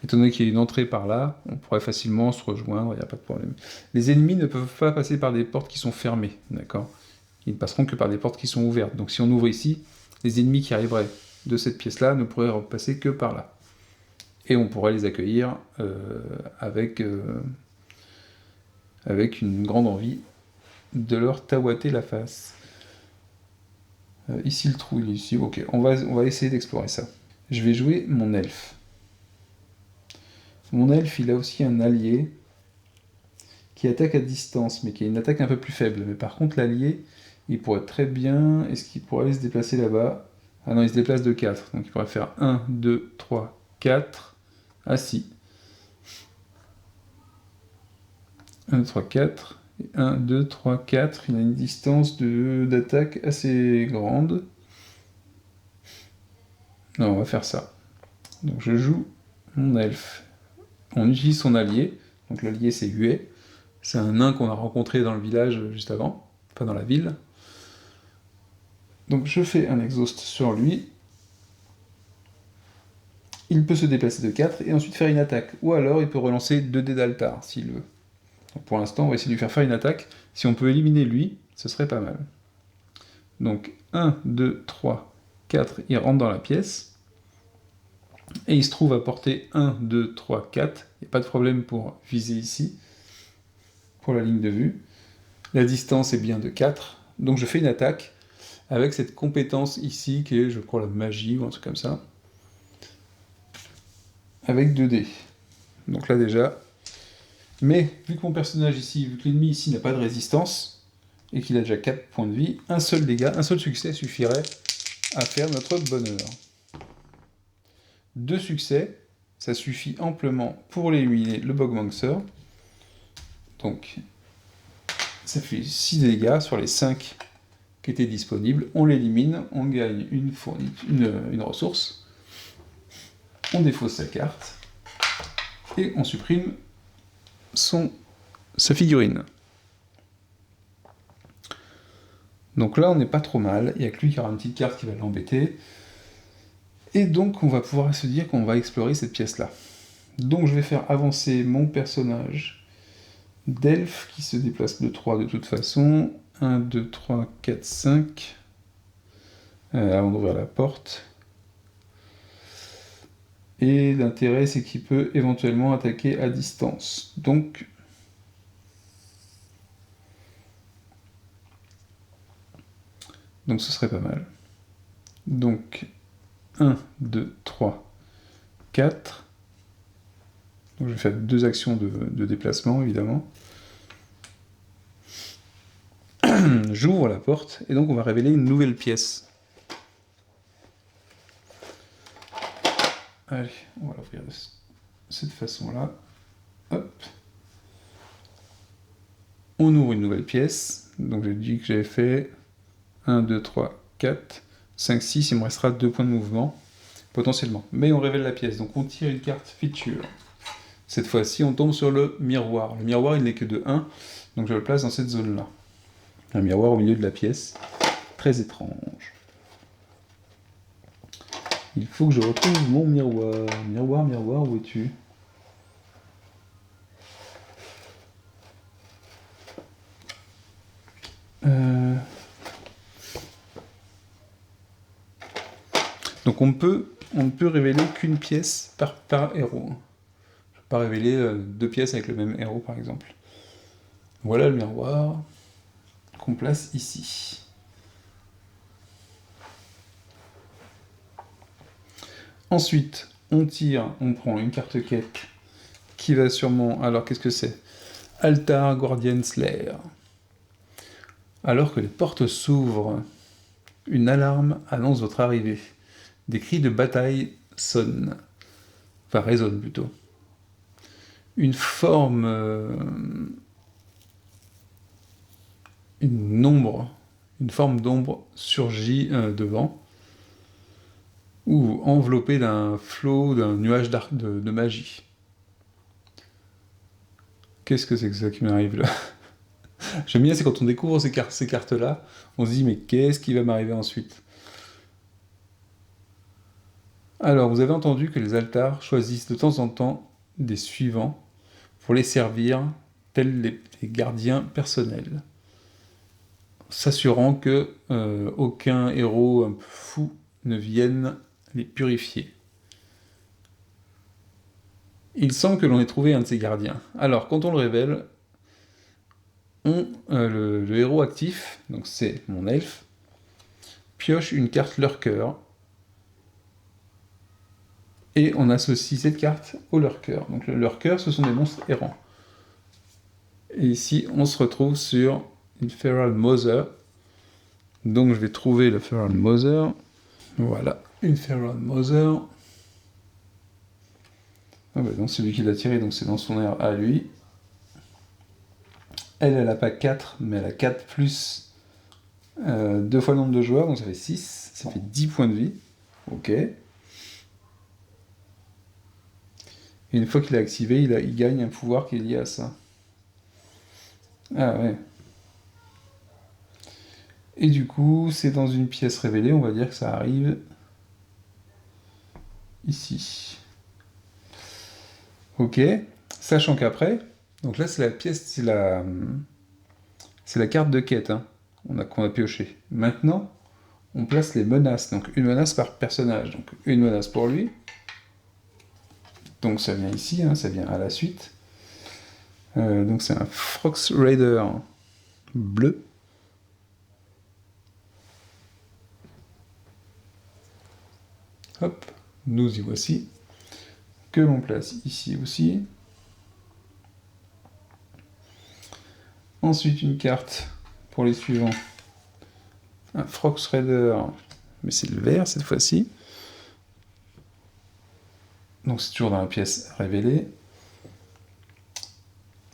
Étant donné qu'il y a une entrée par là, on pourrait facilement se rejoindre, il n'y a pas de problème. Les ennemis ne peuvent pas passer par des portes qui sont fermées, d'accord? Ils ne passeront que par des portes qui sont ouvertes. Donc si on ouvre ici, les ennemis qui arriveraient de cette pièce-là ne pourraient repasser que par là. Et on pourrait les accueillir avec une grande envie de leur taouater la face. Ici le trou, il est ici. Ok, on va essayer d'explorer ça. Je vais jouer mon elfe. Mon elfe, il a aussi un allié qui attaque à distance, mais qui est une attaque un peu plus faible. Mais par contre, l'allié, il pourrait très bien... Est-ce qu'il pourrait aller se déplacer là-bas? Ah non, il se déplace de 4. Donc il pourrait faire 1, 2, 3, 4. Ah si. 1, 2, 3, 4. 1, 2, 3, 4. Il a une distance d'attaque assez grande. Non, on va faire ça. Donc je joue mon elfe. On utilise son allié. Donc l'allié, c'est Huet. C'est un nain qu'on a rencontré dans le village juste avant. Enfin, dans la ville. Donc je fais un exhaust sur lui. Il peut se déplacer de 4 et ensuite faire une attaque. Ou alors il peut relancer 2 dés d'altar s'il veut. Donc pour l'instant, on va essayer de lui faire une attaque. Si on peut éliminer lui, ce serait pas mal. Donc 1, 2, 3, 4, il rentre dans la pièce. Et il se trouve à portée 1, 2, 3, 4. Il n'y a pas de problème pour viser ici, pour la ligne de vue. La distance est bien de 4. Donc je fais une attaque avec cette compétence ici, qui est, je crois, la magie ou un truc comme ça. Avec 2 dés. Donc là déjà... Mais, vu que mon personnage ici, vu que l'ennemi ici n'a pas de résistance, et qu'il a déjà 4 points de vie, un seul dégât, un seul succès suffirait à faire notre bonheur. 2 succès, ça suffit amplement pour l'éliminer, le Bogmancer. Donc, ça fait 6 dégâts sur les 5 qui étaient disponibles. On l'élimine, on gagne une ressource, on défausse sa carte, et on supprime sa figurine. Donc là, on n'est pas trop mal. Il n'y a que lui qui aura une petite carte qui va l'embêter. Et donc, on va pouvoir se dire qu'on va explorer cette pièce-là. Donc, je vais faire avancer mon personnage d'elfe qui se déplace de 3 de toute façon. 1, 2, 3, 4, 5. Avant d'ouvrir la porte. Et l'intérêt, c'est qu'il peut éventuellement attaquer à distance. Donc ce serait pas mal. Donc 1, 2, 3, 4. Donc je vais faire 2 actions de déplacement, évidemment. J'ouvre la porte, et donc on va révéler une nouvelle pièce. Allez, on va l'ouvrir de cette façon-là. Hop. On ouvre une nouvelle pièce. Donc j'ai dit que j'avais fait 1, 2, 3, 4, 5, 6. Il me restera 2 points de mouvement, potentiellement. Mais on révèle la pièce. Donc on tire une carte feature. Cette fois-ci, on tombe sur le miroir. Le miroir, il n'est que de 1. Donc je le place dans cette zone-là. Un miroir au milieu de la pièce. Très étrange. Il faut que je retrouve mon miroir. Miroir, miroir, où es-tu ? Donc on ne peut révéler qu'une pièce par héros. Je ne peux pas révéler 2 pièces avec le même héros, par exemple. Voilà le miroir qu'on place ici. Ensuite, on tire, on prend une carte quête qui va sûrement... Alors, qu'est-ce que c'est ? Altar Guardian Slayer. Alors que les portes s'ouvrent, une alarme annonce votre arrivée. Des cris de bataille sonnent. Enfin, résonnent plutôt. Une forme... une forme d'ombre surgit devant, ou enveloppé d'un flot, d'un nuage de magie. Qu'est-ce que c'est que ça qui m'arrive là ? J'aime bien, c'est quand on découvre ces cartes-là, on se dit, mais qu'est-ce qui va m'arriver ensuite ? Alors, vous avez entendu que les altars choisissent de temps en temps des suivants pour les servir, tels les gardiens personnels, s'assurant que aucun héros un peu fou ne vienne les purifier. Il semble que l'on ait trouvé un de ces gardiens. Alors, quand on le révèle, le héros actif, donc c'est mon elfe, pioche une carte lurker, et on associe cette carte au lurker. Donc le lurker, ce sont des monstres errants. Et ici, on se retrouve sur une Feral Mother. Donc je vais trouver le Feral Mother. Voilà, une Feral Mother. Ah bah non, c'est lui qui l'a tiré, donc c'est dans son aire à lui. Elle a pas 4, mais elle a 4 plus 2 fois le nombre de joueurs, donc ça fait 6. Ça fait 10 points de vie. Ok. Et une fois qu'il est activé, il gagne un pouvoir qui est lié à ça. Ah ouais. Et du coup, c'est dans une pièce révélée, on va dire que ça arrive ici. Ok. Sachant qu'après, donc là c'est la pièce, c'est la carte de quête hein, qu'on a pioché. Maintenant, on place les menaces. Donc une menace par personnage. Donc une menace pour lui. Donc ça vient ici, hein, ça vient à la suite. Donc c'est un Fox Raider bleu. Hop, nous y voici. Que l'on place ici aussi. Ensuite une carte pour les suivants. Un Fox Raider, mais c'est le vert cette fois-ci. Donc c'est toujours dans la pièce révélée.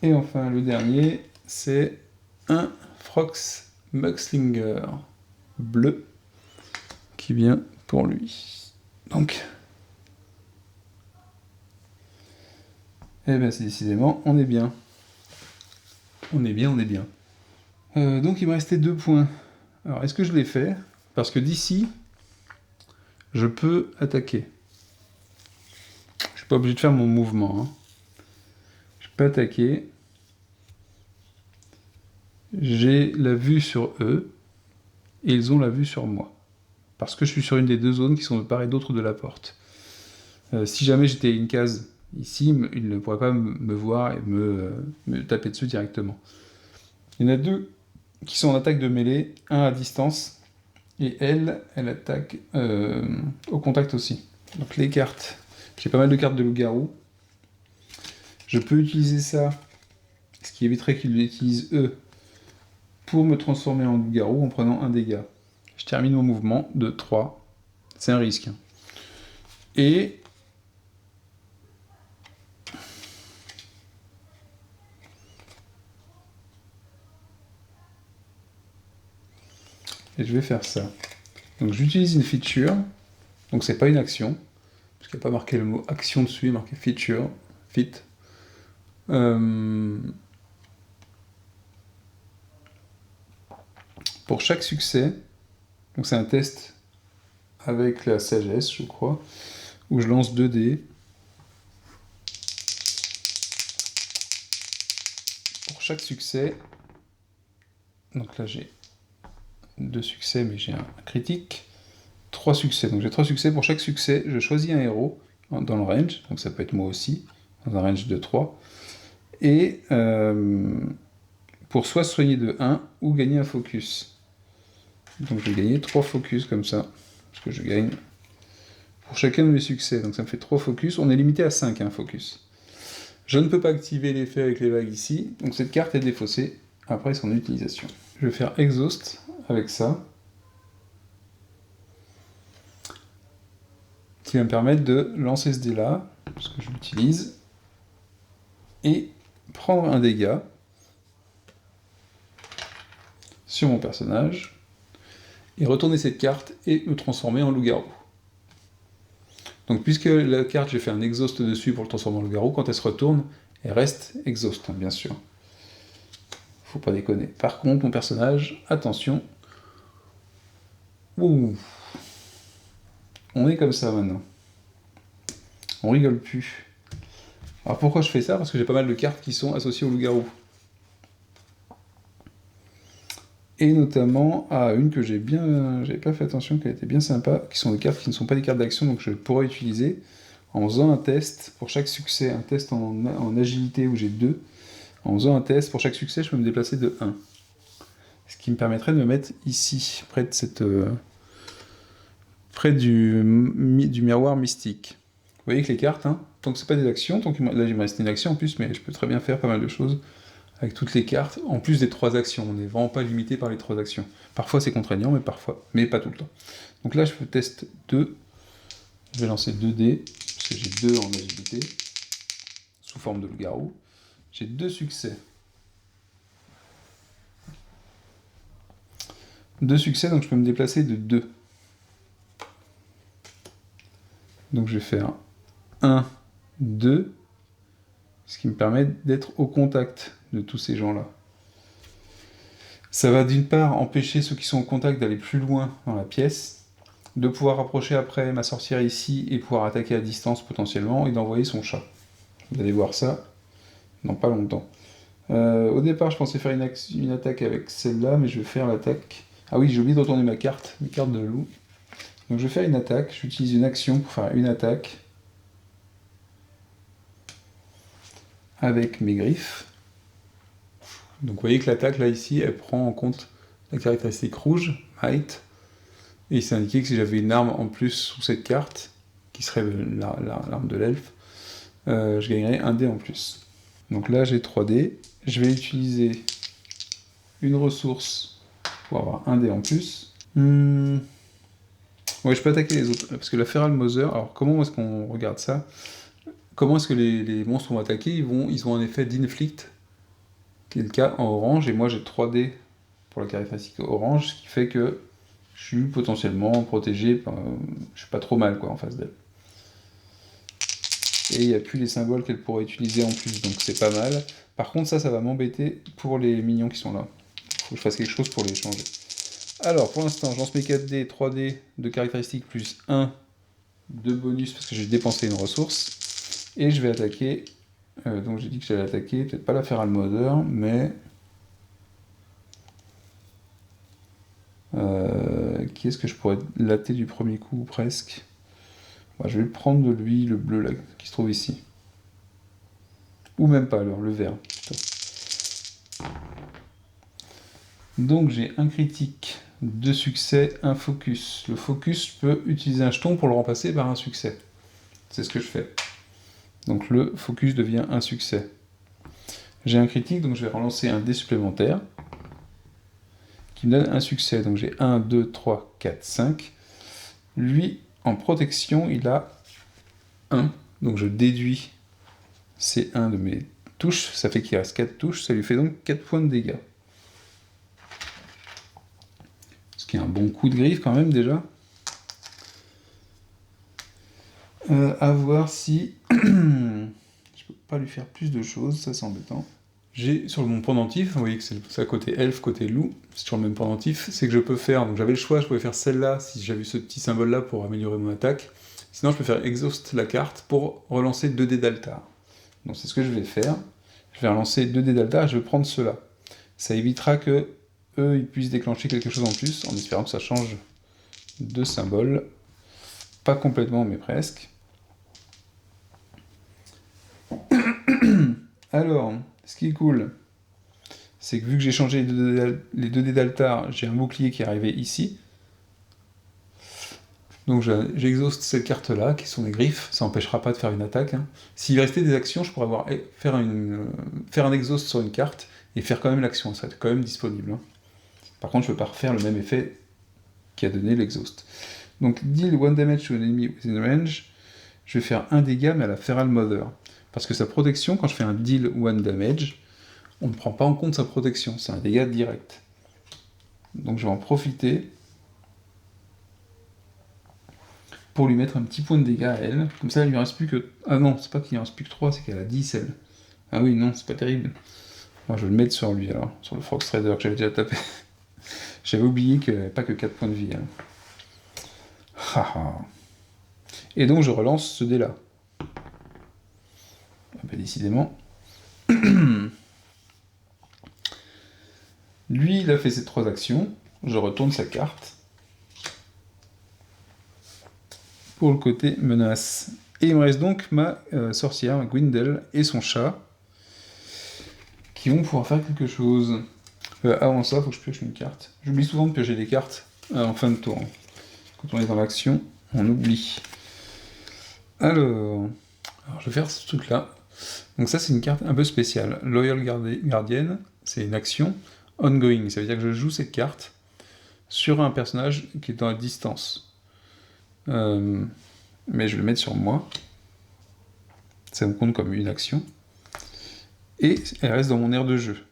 Et enfin le dernier, c'est un Frox Muxlinger bleu qui vient pour lui. Donc, eh bien c'est décidément, on est bien. On est bien, on est bien. Donc il me restait 2 points. Alors est-ce que je l'ai fait? Parce que d'ici, je peux attaquer. Je suis pas obligé de faire mon mouvement. Hein. Je peux attaquer. J'ai la vue sur eux. Et ils ont la vue sur moi. Parce que je suis sur une des 2 zones qui sont de part et d'autre de la porte. Si jamais j'étais une case ici, ils ne pourraient pas me voir et me taper dessus directement. Il y en a 2 qui sont en attaque de mêlée, un à distance, et elle attaque au contact aussi. Donc les cartes, j'ai pas mal de cartes de loup-garou. Je peux utiliser ça, ce qui éviterait qu'ils l'utilisent eux, pour me transformer en loup-garou en prenant un dégât. Je termine mon mouvement de 3. C'est un risque. Et je vais faire ça. Donc j'utilise une feature. Donc c'est pas une action. Parce qu'il n'y a pas marqué le mot action dessus, il y a marqué feature. Fit. Pour chaque succès, donc c'est un test avec la sagesse, je crois, où je lance 2 dés. Pour chaque succès, donc là j'ai 2 succès, mais j'ai un critique. 3 succès, donc j'ai 3 succès. Pour chaque succès, je choisis un héros dans le range, donc ça peut être moi aussi, dans un range de 3. Et pour soit soigner de 1 ou gagner un focus. Donc je vais gagner 3 focus comme ça, parce que je gagne pour chacun de mes succès. Donc ça me fait 3 focus. On est limité à 5 hein, focus. Je ne peux pas activer l'effet avec les vagues ici, donc cette carte est défaussée après son utilisation. Je vais faire Exhaust avec ça, qui va me permettre de lancer ce dé-là, parce que je l'utilise, et prendre un dégât sur mon personnage, et retourner cette carte et me transformer en loup-garou. Donc puisque la carte, j'ai fait un exhaust dessus pour le transformer en loup-garou, quand elle se retourne, elle reste exhaust, hein, bien sûr. Faut pas déconner. Par contre, mon personnage, attention. Ouh. On est comme ça maintenant. On rigole plus. Alors pourquoi je fais ça? Parce que j'ai pas mal de cartes qui sont associées au loup-garou. Et notamment à une que j'avais pas fait attention, qui était bien sympa, qui sont des cartes qui ne sont pas des cartes d'action, donc je pourrais utiliser en faisant un test pour chaque succès, un test en agilité où j'ai 2. En faisant un test, pour chaque succès, je peux me déplacer de 1. Ce qui me permettrait de me mettre ici, près de cette, près du miroir mystique. Vous voyez que les cartes, hein, tant que c'est pas des actions, là il me reste une action en plus, mais je peux très bien faire pas mal de choses avec toutes les cartes, en plus des 3 actions. On n'est vraiment pas limité par les 3 actions. Parfois c'est contraignant, mais pas tout le temps. Donc là je teste 2. Je vais lancer 2 dés, parce que j'ai 2 en agilité, sous forme de loup-garou. J'ai 2 succès. 2 succès, donc je peux me déplacer de 2. Donc je vais faire 1, 2, ce qui me permet d'être au contact de tous ces gens-là. Ça va d'une part empêcher ceux qui sont au contact d'aller plus loin dans la pièce, de pouvoir approcher après ma sorcière ici et pouvoir attaquer à distance potentiellement, et d'envoyer son chat. Vous allez voir ça dans pas longtemps. Au départ, je pensais faire une attaque avec celle-là, mais je vais faire l'attaque... Ah oui, j'ai oublié de retourner ma carte de loup. Donc je vais faire une attaque, j'utilise une action pour faire une attaque avec mes griffes. Donc vous voyez que l'attaque, là, ici, elle prend en compte la caractéristique rouge, might, et c'est indiqué que si j'avais une arme en plus sous cette carte, qui serait l'arme de l'elfe, je gagnerais un dé en plus. Donc là, j'ai 3 dés. Je vais utiliser une ressource pour avoir un dé en plus. Ouais, je peux attaquer les autres, parce que la Feral Mother, alors comment est-ce qu'on regarde ça? Comment est-ce que les monstres vont attaquer? Ils ont un effet d'inflict, qui est le cas en orange, et moi j'ai 3 dés pour la caractéristique orange, ce qui fait que je suis potentiellement protégé, je suis pas trop mal quoi en face d'elle. Et il n'y a plus les symboles qu'elle pourrait utiliser en plus, donc c'est pas mal. Par contre ça va m'embêter pour les minions qui sont là. Il faut que je fasse quelque chose pour les changer. Alors pour l'instant je lance mes 4 dés, 3 dés de caractéristiques plus 1 de bonus parce que j'ai dépensé une ressource. Et je vais attaquer, donc j'ai dit que j'allais attaquer, peut-être pas la Feral Mother, mais... qui est-ce que je pourrais latter du premier coup, presque? Je vais prendre de lui, le bleu là, qui se trouve ici. Ou même pas, alors, le vert. Putain. Donc j'ai un critique, 2 succès, un focus. Le focus, je peux utiliser un jeton pour le remplacer par un succès. C'est ce que je fais. Donc le focus devient un succès. J'ai un critique, donc je vais relancer un dé supplémentaire qui me donne un succès. Donc j'ai 1, 2, 3, 4, 5. Lui, en protection, il a 1. Donc je déduis ces 1 de mes touches. Ça fait qu'il reste 4 touches. Ça lui fait donc 4 points de dégâts. Ce qui est un bon coup de griffe quand même déjà. À voir si... je peux pas lui faire plus de choses, ça c'est embêtant. J'ai sur mon pendentif, vous voyez que c'est ça côté elfe, côté loup, c'est toujours le même pendentif, c'est que je peux faire, donc j'avais le choix, je pouvais faire celle-là si j'avais ce petit symbole-là pour améliorer mon attaque, sinon je peux faire exhaust la carte pour relancer 2 dés d'altar. Donc c'est ce que je vais faire, je vais relancer 2 dés d'altar et je vais prendre ceux-là. Ça évitera que eux ils puissent déclencher quelque chose en plus, en espérant que ça change de symbole. Pas complètement, mais presque. Alors, ce qui est cool, c'est que vu que j'ai changé les 2 dés d'altar, j'ai un bouclier qui est arrivé ici. Donc j'exhauste cette carte-là, qui sont des griffes, ça n'empêchera pas de faire une attaque. Hein. S'il restait des actions, je pourrais faire un exhaust sur une carte, et faire quand même l'action, ça serait quand même disponible. Hein. Par contre, je ne peux pas refaire le même effet qui a donné l'exhaust. Donc, deal 1 damage to an enemy within range, je vais faire 1 dégât, mais à la Feral Mother. Parce que sa protection, quand je fais un deal 1 damage, on ne prend pas en compte sa protection, c'est un dégât direct. Donc je vais en profiter pour lui mettre un petit point de dégâts à elle. Comme ça, il lui reste plus que... Ah non, c'est pas qu'il lui reste plus que 3, c'est qu'elle a 10, elle. Ah oui, non, c'est pas terrible. Moi, je vais le mettre sur lui, alors, sur le Frog Strider que j'avais déjà tapé. J'avais oublié qu'il n'y avait pas que 4 points de vie. Et donc, je relance ce dé-là. Décidément. Lui, il a fait ses 3 actions. Je retourne sa carte. Pour le côté menace. Et il me reste donc ma sorcière, Gwendel, et son chat, qui vont pouvoir faire quelque chose. Avant ça, il faut que je pioche une carte. J'oublie souvent de piocher des cartes en fin de tour. Quand on est dans l'action, on oublie. Alors, je vais faire ce truc-là. Donc ça, c'est une carte un peu spéciale. Loyal Guardian, c'est une action. Ongoing, ça veut dire que je joue cette carte sur un personnage qui est dans la distance. Mais je vais le mettre sur moi. Ça me compte comme une action. Et elle reste dans mon aire de jeu.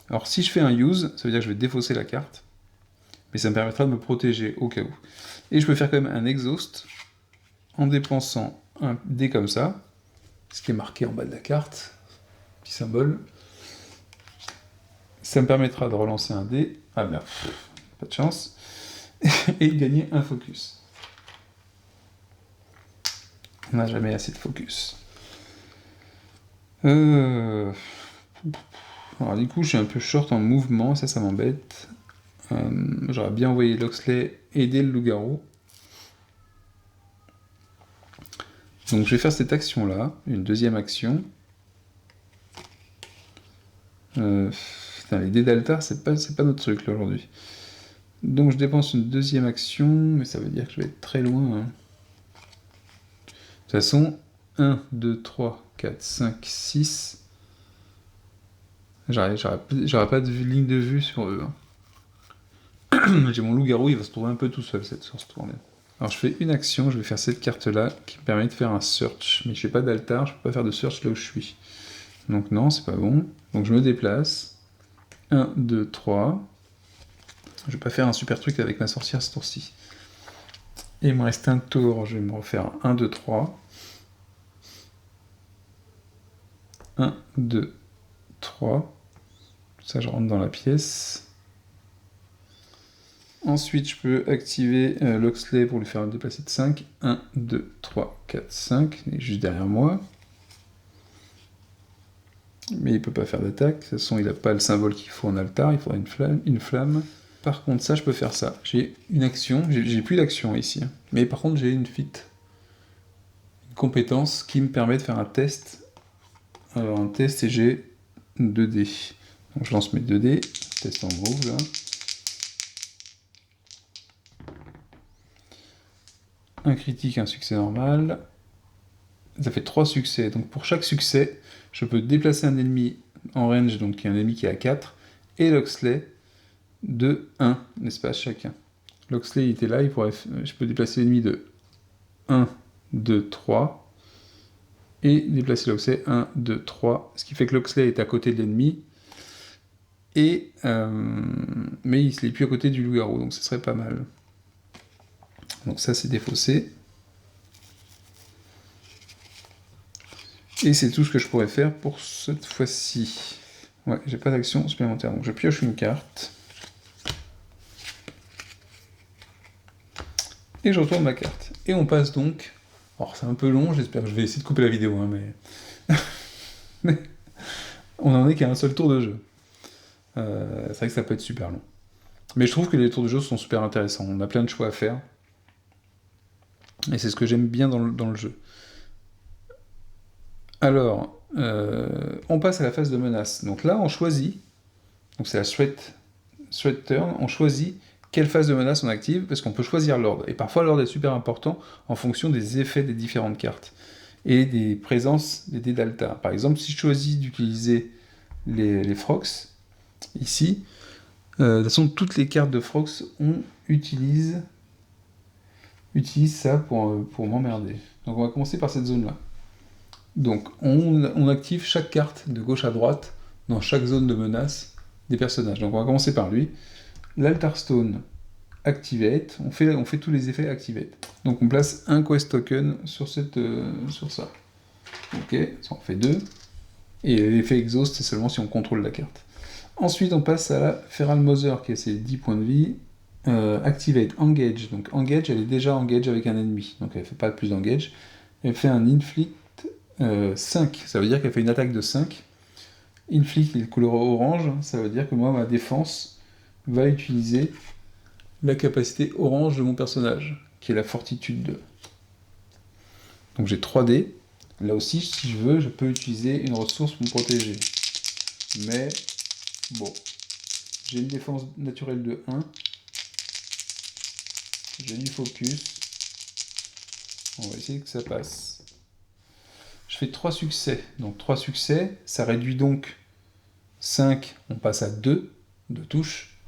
Alors si je fais un use, ça veut dire que je vais défausser la carte. Mais ça me permettra de me protéger au cas où. Et je peux faire quand même un exhaust en dépensant un dé comme ça, ce qui est marqué en bas de la carte, petit symbole. Ça me permettra de relancer un dé, ah merde, pas de chance, et de gagner un focus. On n'a jamais assez de focus. Alors du coup, je suis un peu short en mouvement, ça m'embête. J'aurais bien envoyé Loxley aider le loup-garou. Donc je vais faire cette action-là, une deuxième action. Putain, les dés d'altar, c'est pas notre truc là aujourd'hui. Donc je dépense une deuxième action, mais ça veut dire que je vais être très loin. Hein. De toute façon, 1, 2, 3, 4, 5, 6. J'aurais pas de ligne de vue sur eux. Hein. J'ai mon loup-garou, il va se trouver un peu tout seul sur ce tour-là. Alors je fais une action, je vais faire cette carte-là qui me permet de faire un search. Mais je n'ai pas d'altar, je peux pas faire de search là où je suis. Donc non, c'est pas bon. Donc je me déplace. 1, 2, 3. Je vais pas faire un super truc avec ma sorcière ce tour-ci. Et il me reste un tour, je vais me refaire 1, 2, 3. 1, 2, 3. Ça, je rentre dans la pièce. Ensuite, je peux activer Loxley pour lui faire un déplacer de 5. 1, 2, 3, 4, 5. Il est juste derrière moi. Mais il peut pas faire d'attaque. De toute façon, il n'a pas le symbole qu'il faut en altar. Il faudra une flamme. Par contre, ça, je peux faire ça. J'ai une action. J'ai plus d'action ici. Hein. Mais par contre, j'ai une feat. Une compétence qui me permet de faire un test. Alors, un test et j'ai 2 dés. Donc, je lance mes 2 dés. Test en move, là. Un critique, un succès normal. Ça fait 3 succès. Donc, pour chaque succès, je peux déplacer un ennemi en range, donc un ennemi qui est à 4, et Loxley de 1 espace chacun. Loxley il était là, je peux déplacer l'ennemi de 1, 2, 3, et déplacer Loxley 1, 2, 3, ce qui fait que Loxley est à côté de l'ennemi, mais il n'est plus à côté du loup-garou, donc ce serait pas mal. Donc ça c'est défaussé. Et c'est tout ce que je pourrais faire pour cette fois-ci. Ouais, j'ai pas d'action supplémentaire, donc je pioche une carte. Et je retourne ma carte. Et on passe donc... Alors c'est un peu long, j'espère que je vais essayer de couper la vidéo, hein, mais... on n'en est qu'à un seul tour de jeu. C'est vrai que ça peut être super long. Mais je trouve que les tours de jeu sont super intéressants. On a plein de choix à faire. Et c'est ce que j'aime bien dans le jeu. Alors, on passe à la phase de menace. Donc là, on choisit, donc c'est la threat turn, on choisit quelle phase de menace on active, parce qu'on peut choisir l'ordre. Et parfois, l'ordre est super important en fonction des effets des différentes cartes et des présences des dés d'altar. Par exemple, si je choisis d'utiliser les Frox, ici, de toute façon, toutes les cartes de Frox utilisent ça pour m'emmerder. Donc on va commencer par cette zone-là. Donc on active chaque carte de gauche à droite dans chaque zone de menace des personnages. Donc on va commencer par lui. L'Altar Stone Activate, on fait tous les effets Activate. Donc on place un Quest Token sur ça. Ok, ça en fait 2. Et l'effet Exhaust, c'est seulement si on contrôle la carte. Ensuite on passe à la Feral Mother qui a ses 10 points de vie. Activate Engage. Donc Engage, elle est déjà Engage avec un ennemi. Donc elle ne fait pas plus d'Engage. Elle fait un Inflict 5, ça veut dire qu'elle fait une attaque de 5. Inflict est de couleur orange, ça veut dire que moi, ma défense va utiliser la capacité orange de mon personnage, qui est la fortitude 2. Donc j'ai 3 dés. Là aussi, si je veux, je peux utiliser une ressource pour me protéger. Mais, bon, j'ai une défense naturelle de 1. J'ai du focus. On va essayer que ça passe. Je fais 3 succès. Donc 3 succès, ça réduit donc 5, on passe à 2 touches.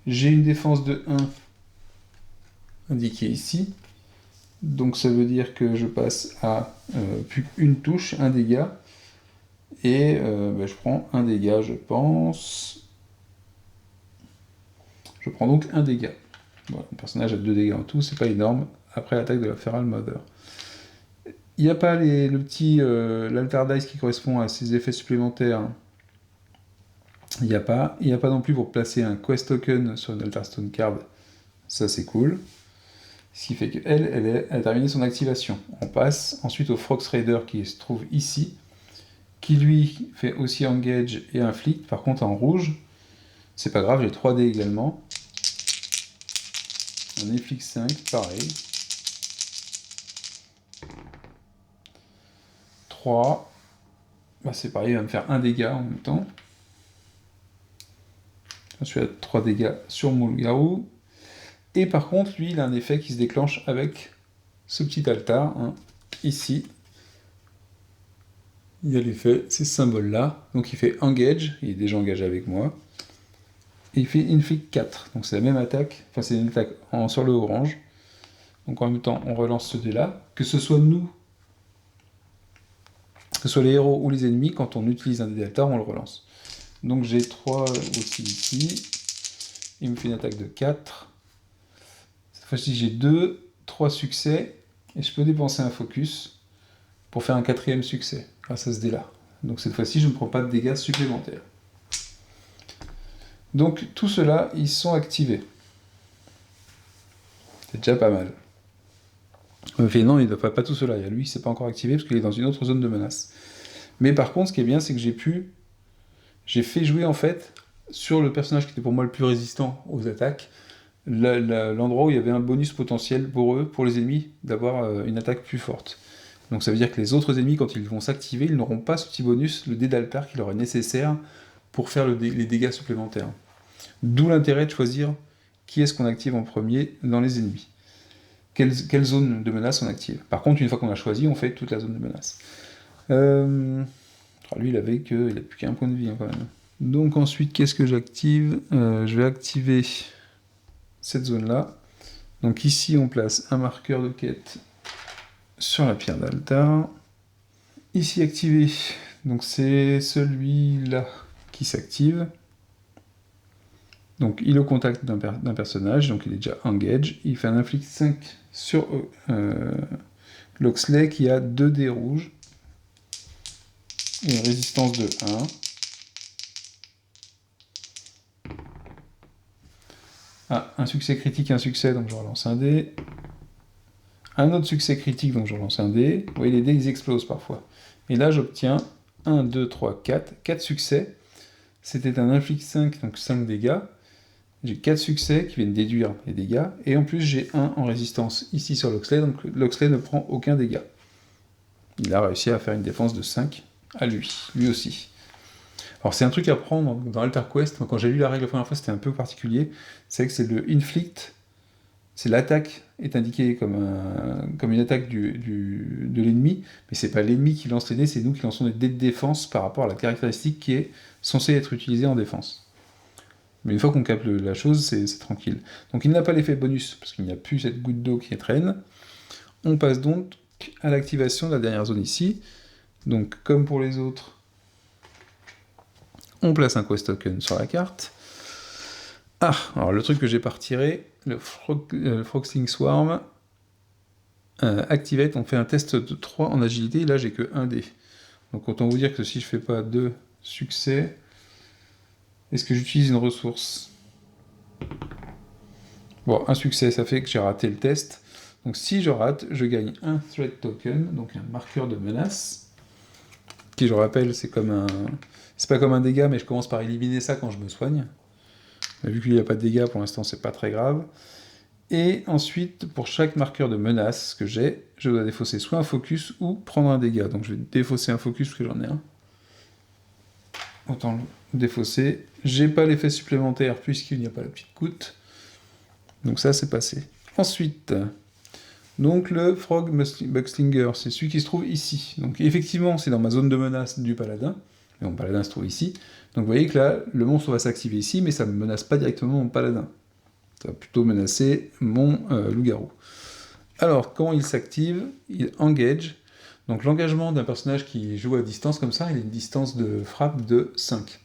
J'ai une défense de 1 indiquée ici. Donc ça veut dire que je passe à plus qu'une touche, un dégât. Et je prends un dégât, je pense. Je prends donc un dégât. Voilà, mon personnage a 2 dégâts en tout, c'est pas énorme. Après l'attaque de la Feral Mother. Il n'y a pas le petit l'Altar Dice qui correspond à ces effets supplémentaires. Il n'y a pas. Il n'y a pas non plus pour placer un Quest Token sur une Altar Stone Card. Ça, c'est cool. Ce qui fait qu'elle a terminé son activation. On passe ensuite au Frox Raider qui se trouve ici, qui lui fait aussi Engage et Inflict. Par contre, en rouge, c'est pas grave, j'ai 3 dés également. Un Inflict 5, pareil. 3. Bah, c'est pareil, il va me faire un dégât en même temps. Je suis à 3 dégâts sur mon loup-garou. Et par contre, lui, il a un effet qui se déclenche avec ce petit altar, hein, ici. Il y a l'effet, c'est ce symbole-là. Donc il fait Engage, il est déjà engagé avec moi. Et il fait Inflict 4, donc c'est la même attaque, enfin c'est une attaque sur le orange. Donc en même temps, on relance ce dé-là. Que ce soit nous, que ce soit les héros ou les ennemis, quand on utilise un dé d'altar, on le relance. Donc j'ai 3 aussi ici. Il me fait une attaque de 4. Cette fois-ci, j'ai 3 succès. Et je peux dépenser un focus pour faire un 4e succès, grâce à ce dé-là. Donc cette fois-ci, je ne prends pas de dégâts supplémentaires. Donc tout cela, ils sont activés. C'est déjà pas mal. Enfin, non, il ne doit pas tout cela. Lui, c'est pas encore activé parce qu'il est dans une autre zone de menace. Mais par contre, ce qui est bien, c'est que j'ai fait jouer en fait sur le personnage qui était pour moi le plus résistant aux attaques, l'endroit où il y avait un bonus potentiel pour eux, pour les ennemis, d'avoir une attaque plus forte. Donc ça veut dire que les autres ennemis, quand ils vont s'activer, ils n'auront pas ce petit bonus, le dé d'altar qui leur est nécessaire pour faire les dégâts supplémentaires. D'où l'intérêt de choisir qui est-ce qu'on active en premier dans les ennemis. Quelle zone de menace on active. Par contre, une fois qu'on a choisi, on fait toute la zone de menace. Lui, il a plus qu'un point de vie, hein, quand même. Donc ensuite, qu'est-ce que j'active ? Je vais activer cette zone-là. Donc ici, on place un marqueur de quête sur la pierre d'altar. Ici, activé. Donc c'est celui-là qui s'active. Donc il est au contact d'un personnage, donc il est déjà engage. Il fait un inflict 5 sur Loxley qui a 2 dés rouges. Et une résistance de 1. Ah, un succès critique, un succès, donc je relance un dé. Un autre succès critique, donc je relance un dé. Vous voyez, les dés, ils explosent parfois. Et là, j'obtiens 1, 2, 3, 4. 4 succès. C'était un inflict 5, donc 5 dégâts. J'ai 4 succès qui viennent déduire les dégâts. Et en plus, j'ai 1 en résistance ici sur Loxley, donc Loxley ne prend aucun dégât. Il a réussi à faire une défense de 5 à lui aussi. Alors c'est un truc à prendre dans Altar Quest. Moi, quand j'ai lu la règle la première fois, c'était un peu particulier. C'est que c'est le inflict, c'est l'attaque est indiquée comme une attaque de l'ennemi, mais c'est pas l'ennemi qui lance les dés, c'est nous qui lançons des dés de défense par rapport à la caractéristique qui est censée être utilisée en défense. Mais une fois qu'on capte la chose, c'est tranquille. Donc il n'a pas l'effet bonus, parce qu'il n'y a plus cette goutte d'eau qui traîne. On passe donc à l'activation de la dernière zone ici. Donc comme pour les autres, on place un quest token sur la carte. Ah, alors le truc que j'ai pas retiré, le Froxing Swarm, Activate, on fait un test de 3 en agilité, et là j'ai que 1 dé. Donc autant vous dire que si je fais pas 2 succès, est-ce que j'utilise une ressource ? Bon, un succès, ça fait que j'ai raté le test. Donc si je rate, je gagne un Threat Token, donc un marqueur de menace, qui, je rappelle, c'est pas comme un dégât, mais je commence par éliminer ça quand je me soigne. Vu qu'il n'y a pas de dégâts, pour l'instant, c'est pas très grave. Et ensuite, pour chaque marqueur de menace que j'ai, je dois défausser soit un focus ou prendre un dégât. Donc je vais défausser un focus parce que j'en ai un. Autant le défausser. J'ai pas l'effet supplémentaire puisqu'il n'y a pas la petite goutte. Donc ça, c'est passé. Ensuite, Donc le Frog Buckslinger, c'est celui qui se trouve ici. Donc effectivement, c'est dans ma zone de menace du paladin. Et mon paladin se trouve ici. Donc vous voyez que là, le monstre va s'activer ici, mais ça ne menace pas directement mon paladin. Ça va plutôt menacer mon loup-garou. Alors, quand il s'active, il engage. Donc l'engagement d'un personnage qui joue à distance comme ça, il a une distance de frappe de 5.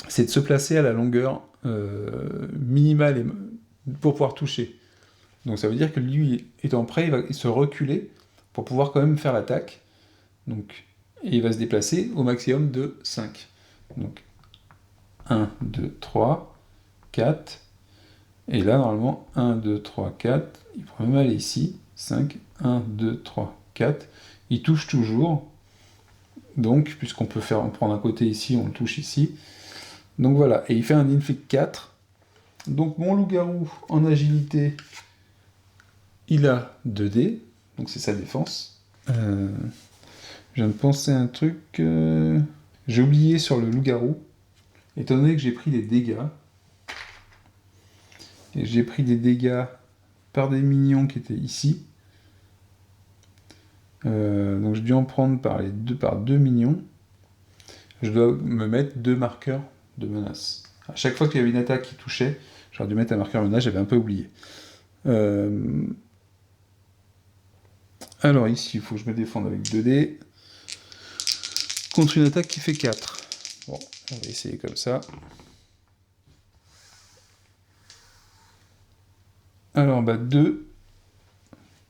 C'est de se placer à la longueur minimale pour pouvoir toucher. Donc ça veut dire que lui, étant prêt, il va se reculer pour pouvoir quand même faire l'attaque. Donc, et il va se déplacer au maximum de 5. Donc 1, 2, 3, 4. Et là, normalement, 1, 2, 3, 4. Il pourrait même aller ici. 5, 1, 2, 3, 4. Il touche toujours. Donc, puisqu'on peut prendre un côté ici, on le touche ici. Donc voilà, et il fait un inflict 4. Donc mon loup-garou en agilité, il a 2 dés, donc c'est sa défense. Je viens de penser à un truc. J'ai oublié sur le loup-garou, étant donné que j'ai pris des dégâts. Et j'ai pris des dégâts par des minions qui étaient ici. Donc j'ai dû en prendre par 2 minions. Je dois me mettre 2 marqueurs de menace. À chaque fois qu'il y avait une attaque qui touchait, j'aurais dû mettre un marqueur menace, j'avais un peu oublié. Alors ici, il faut que je me défende avec 2 dés. Contre une attaque qui fait 4. Bon, on va essayer comme ça. Alors, 2.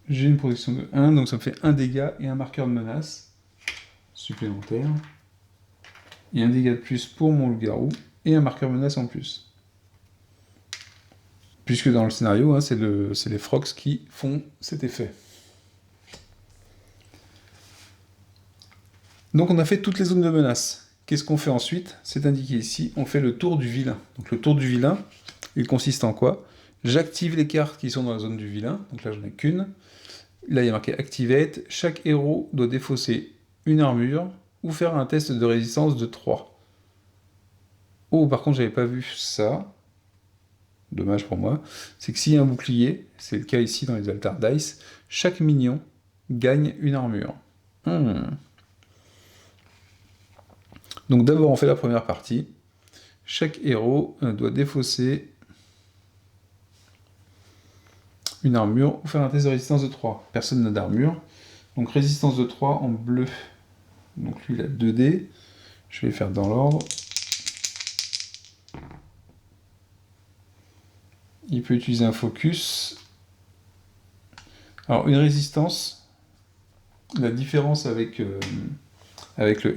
J'ai une protection de 1, donc ça me fait 1 dégât et un marqueur de menace supplémentaire. Et un dégât de plus pour mon loup-garou, et un marqueur menace en plus. Puisque dans le scénario, c'est les frogs qui font cet effet. Donc on a fait toutes les zones de menace. Qu'est-ce qu'on fait ensuite? C'est indiqué ici, on fait le tour du vilain. Donc le tour du vilain, il consiste en quoi? J'active les cartes qui sont dans la zone du vilain, donc là j'en ai qu'une. Là il y a marqué Activate, chaque héros doit défausser une armure ou faire un test de résistance de 3. Oh, par contre j'avais pas vu ça. Dommage pour moi. C'est que s'il y a un bouclier, c'est le cas ici dans les Altar Dice, chaque minion gagne une armure. Donc d'abord on fait la première partie. Chaque héros doit défausser une armure ou faire un test de résistance de 3. Personne n'a d'armure. Donc résistance de 3 en bleu. Donc lui il a 2 dés. Je vais les faire dans l'ordre. Il peut utiliser un focus. Alors une résistance, la différence avec le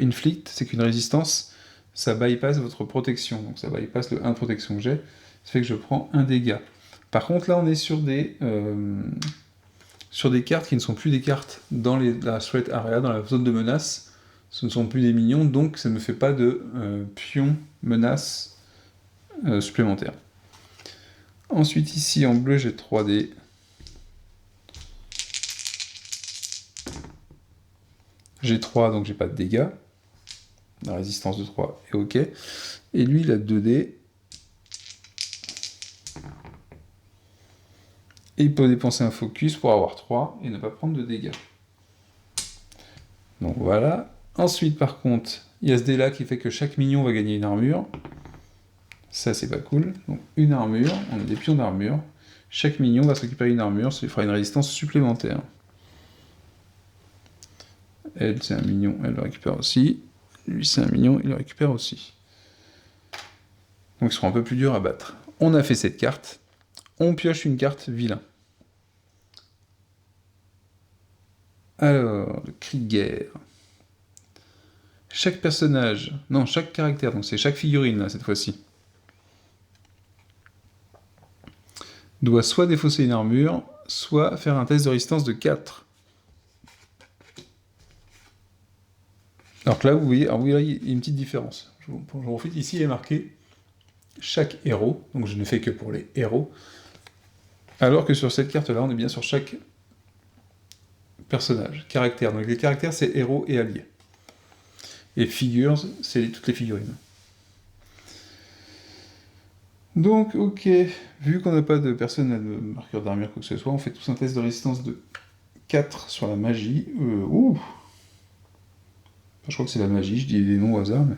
inflict, c'est qu'une résistance, ça bypass votre protection. Donc ça bypass le 1 de protection que j'ai. Ça fait que je prends un dégât. Par contre là on est sur des cartes qui ne sont plus des cartes dans la threat area, dans la zone de menace. Ce ne sont plus des minions, donc ça ne me fait pas de pion menace supplémentaire. Ensuite ici en bleu j'ai 3 dés. J'ai 3 donc j'ai pas de dégâts. La résistance de 3 est ok. Et lui il a 2 dés. Et il peut dépenser un focus pour avoir 3 et ne pas prendre de dégâts. Donc voilà. Ensuite par contre, il y a ce dé là qui fait que chaque minion va gagner une armure. Ça c'est pas cool. Donc une armure, on a des pions d'armure. Chaque minion va se récupérer une armure, ça lui fera une résistance supplémentaire. Elle c'est un minion, elle le récupère aussi. Lui c'est un minion, il le récupère aussi. Donc il sera un peu plus dur à battre. On a fait cette carte. On pioche une carte vilain. Alors, le cri de guerre. Chaque personnage, non, chaque caractère, donc c'est chaque figurine là cette fois-ci, doit soit défausser une armure, soit faire un test de résistance de 4. Alors que là, vous voyez, là, il y a une petite différence. Je profite, ici il est marqué chaque héros, donc je ne fais que pour les héros, alors que sur cette carte-là, on est bien sur chaque personnage, caractère. Donc les caractères, c'est héros et alliés. Et figures, c'est toutes les figurines. Donc, ok, vu qu'on n'a pas de personne à de marqueur d'armure, quoi que ce soit, on fait tous un test de résistance de 4 sur la magie. Ouh! Je crois que c'est la magie, je dis des noms au hasard. Mais...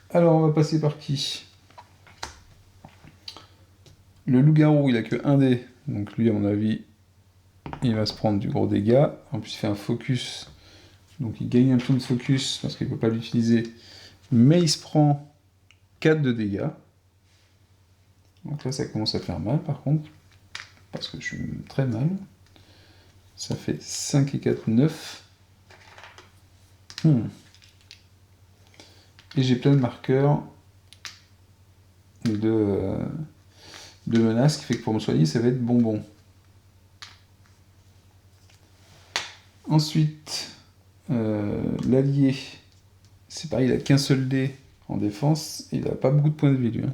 Alors, on va passer par qui? Le loup-garou, il a que 1 dé, donc lui, à mon avis, il va se prendre du gros dégât. En plus, il fait un focus, donc il gagne un point de focus parce qu'il ne peut pas l'utiliser. Mais il se prend 4 de dégâts. Donc là, ça commence à faire mal, par contre, parce que je suis très mal. Ça fait 5 et 4, 9. Et j'ai plein de marqueurs de menaces, qui fait que pour me soigner, ça va être bonbon. Ensuite, l'allié, c'est pareil, il a qu'un seul dé en défense, et il n'a pas beaucoup de points de vie, lui.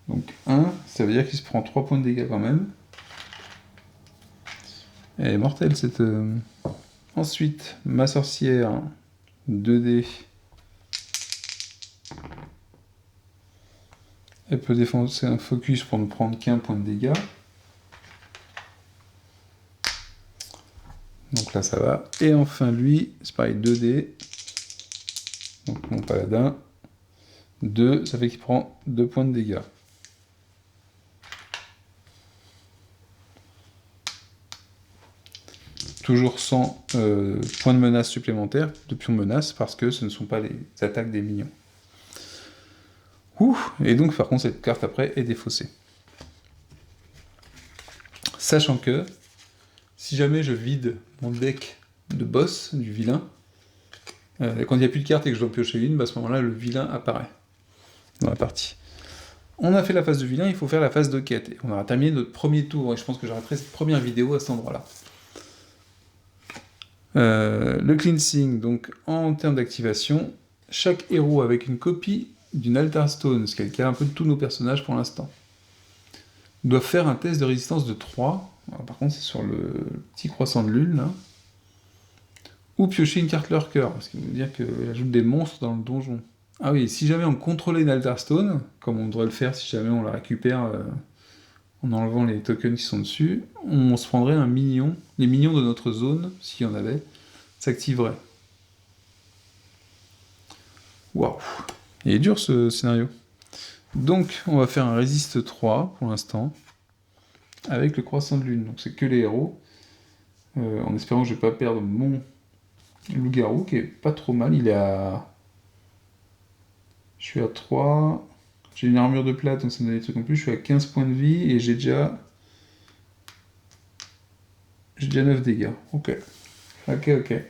Donc 1, ça veut dire qu'il se prend 3 points de dégâts quand même. Elle est mortelle, cette... Ensuite, ma sorcière, 2 dés. Elle peut défoncer un focus pour ne prendre qu'un point de dégâts. Donc là, ça va. Et enfin, lui, c'est pareil, 2 dés. Donc mon paladin. 2, ça fait qu'il prend 2 points de dégâts. Toujours sans points de menace supplémentaires, de pions de menace, parce que ce ne sont pas les attaques des minions. Ouh, et donc par contre cette carte après est défaussée. Sachant que, si jamais je vide mon deck de boss, du vilain, quand il n'y a plus de cartes et que je dois piocher une, bah à ce moment-là le vilain apparaît dans la partie. On a fait la phase de vilain, il faut faire la phase de quête. Et on aura terminé notre premier tour, et je pense que j'arrêterai cette première vidéo à cet endroit-là. Le cleansing, donc en termes d'activation, chaque héros avec une copie d'une Altar Stone, ce qui est le cas un peu de tous nos personnages pour l'instant, doit faire un test de résistance de 3. Alors, par contre, c'est sur le petit croissant de lune, là. Ou piocher une carte lurker, ce qui veut dire qu'elle ajoute des monstres dans le donjon. Ah oui, si jamais on contrôlait une Altar Stone, comme on devrait le faire si jamais on la récupère en enlevant les tokens qui sont dessus, on se prendrait un minion. Les minions de notre zone, s'il y en avait, s'activeraient. Waouh! Il est dur ce scénario. Donc, on va faire un résiste 3 pour l'instant, avec le croissant de lune. Donc, c'est que les héros, en espérant que je ne vais pas perdre mon loup-garou, qui est pas trop mal. Il est à. Je suis à 3. J'ai une armure de plate, donc ça me donne des trucs en plus. Je suis à 15 points de vie et j'ai déjà 9 dégâts. Ok. Ok. Et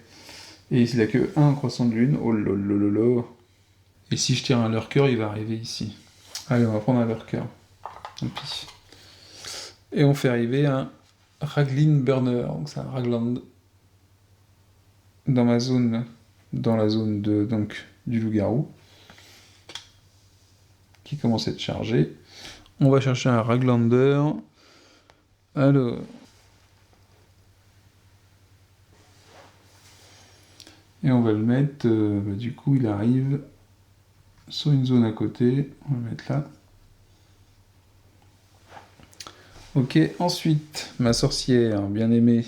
il a que 1 croissant de lune. Oh lolololo. Et si je tire un lurker, il va arriver ici. Allez, on va prendre un lurker. Tant pis. Et on fait arriver un Raglin Burner. Donc c'est un Ragland dans ma zone, dans la zone de, donc, du loup-garou, qui commence à être chargé. On va chercher un Raglander. Alors. Et on va le mettre, du coup il arrive sur une zone à côté, on va le mettre là. Ok, ensuite, ma sorcière, bien aimée,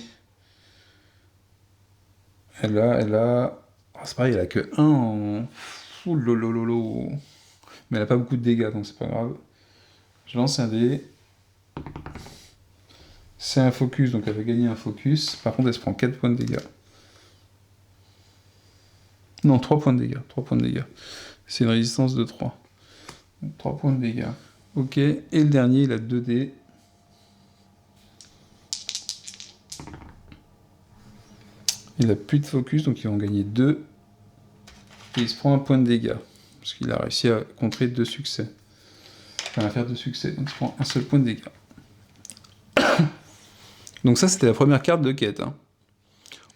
elle a... Oh, c'est pareil, elle a que 1 en... Ouh lolololo. Mais elle a pas beaucoup de dégâts, donc c'est pas grave. Je lance un dé. C'est un focus, donc elle va gagner un focus. Par contre, elle se prend 4 points de dégâts. Non, 3 points de dégâts. 3 points de dégâts. C'est une résistance de 3. Donc, 3 points de dégâts. Ok, et le dernier, il a 2 dés. Il a plus de focus, donc il va en gagner 2. Et il se prend un point de dégâts. Parce qu'il a réussi à contrer 2 succès. Enfin, à faire 2 succès. Donc il se prend un seul point de dégâts. Donc ça, c'était la première carte de quête. Hein.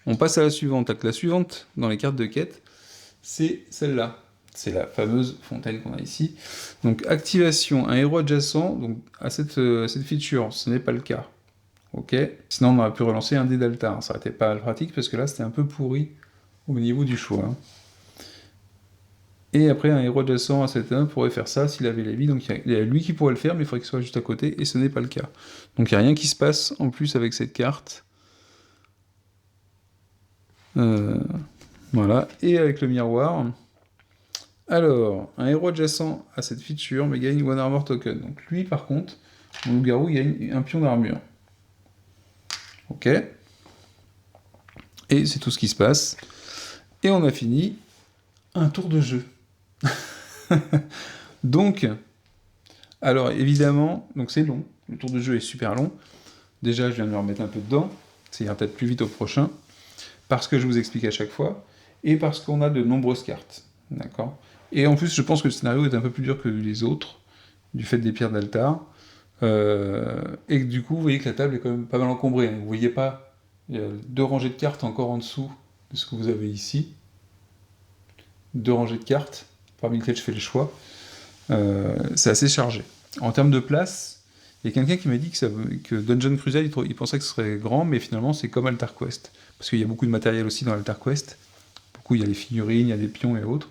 On passe à la suivante. La suivante dans les cartes de quête, c'est celle-là. C'est la fameuse fontaine qu'on a ici. Donc activation, un héros adjacent donc, à cette feature. Ce n'est pas le cas. Ok. Sinon, on aurait pu relancer un dé d'altar. Ça aurait été pas mal pratique parce que là, c'était un peu pourri au niveau du choix. Hein. Et après, un héros adjacent à cet 1 pourrait faire ça s'il avait la vie. Donc il y a lui qui pourrait le faire, mais il faudrait qu'il soit juste à côté, et ce n'est pas le cas. Donc il n'y a rien qui se passe en plus avec cette carte. Voilà. Et avec le miroir. Alors, un héros adjacent à cette feature, mais gagne One Armor Token. Donc lui, par contre, mon loup-garou gagne un pion d'armure. Ok. Et c'est tout ce qui se passe. Et on a fini un tour de jeu. Donc, alors évidemment, donc c'est long. Le tour de jeu est super long. Déjà, je viens de me remettre un peu dedans. Ça ira peut-être plus vite au prochain. Parce que je vous explique à chaque fois. Et parce qu'on a de nombreuses cartes. D'accord. Et en plus, je pense que le scénario est un peu plus dur que les autres, du fait des pierres d'altar. Et que du coup, vous voyez que la table est quand même pas mal encombrée. Vous voyez pas, il y a 2 rangées de cartes encore en dessous de ce que vous avez ici. 2 rangées de cartes, parmi lesquelles je fais le choix. C'est assez chargé. En termes de place, il y a quelqu'un qui m'a dit que Dungeon Crusader, il pensait que ce serait grand, mais finalement c'est comme Altar Quest. Parce qu'il y a beaucoup de matériel aussi dans Altar Quest. Beaucoup, il y a les figurines, il y a des pions et autres.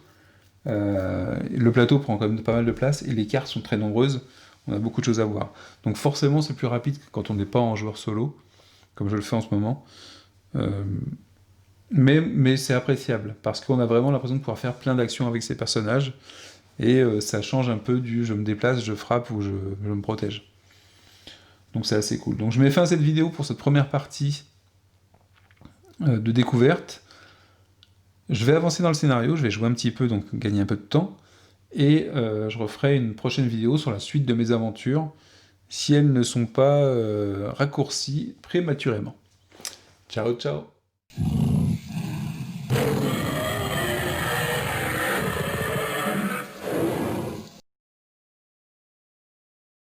Le plateau prend quand même pas mal de place, et les cartes sont très nombreuses. On a beaucoup de choses à voir. Donc forcément, c'est plus rapide que quand on n'est pas en joueur solo, comme je le fais en ce moment. Mais c'est appréciable, parce qu'on a vraiment l'impression de pouvoir faire plein d'actions avec ces personnages, et ça change un peu du je me déplace, je frappe ou je me protège. Donc c'est assez cool. Donc je mets fin à cette vidéo pour cette première partie de découverte. Je vais avancer dans le scénario, je vais jouer un petit peu, donc gagner un peu de temps, et je referai une prochaine vidéo sur la suite de mes aventures, si elles ne sont pas raccourcies prématurément. Ciao, ciao!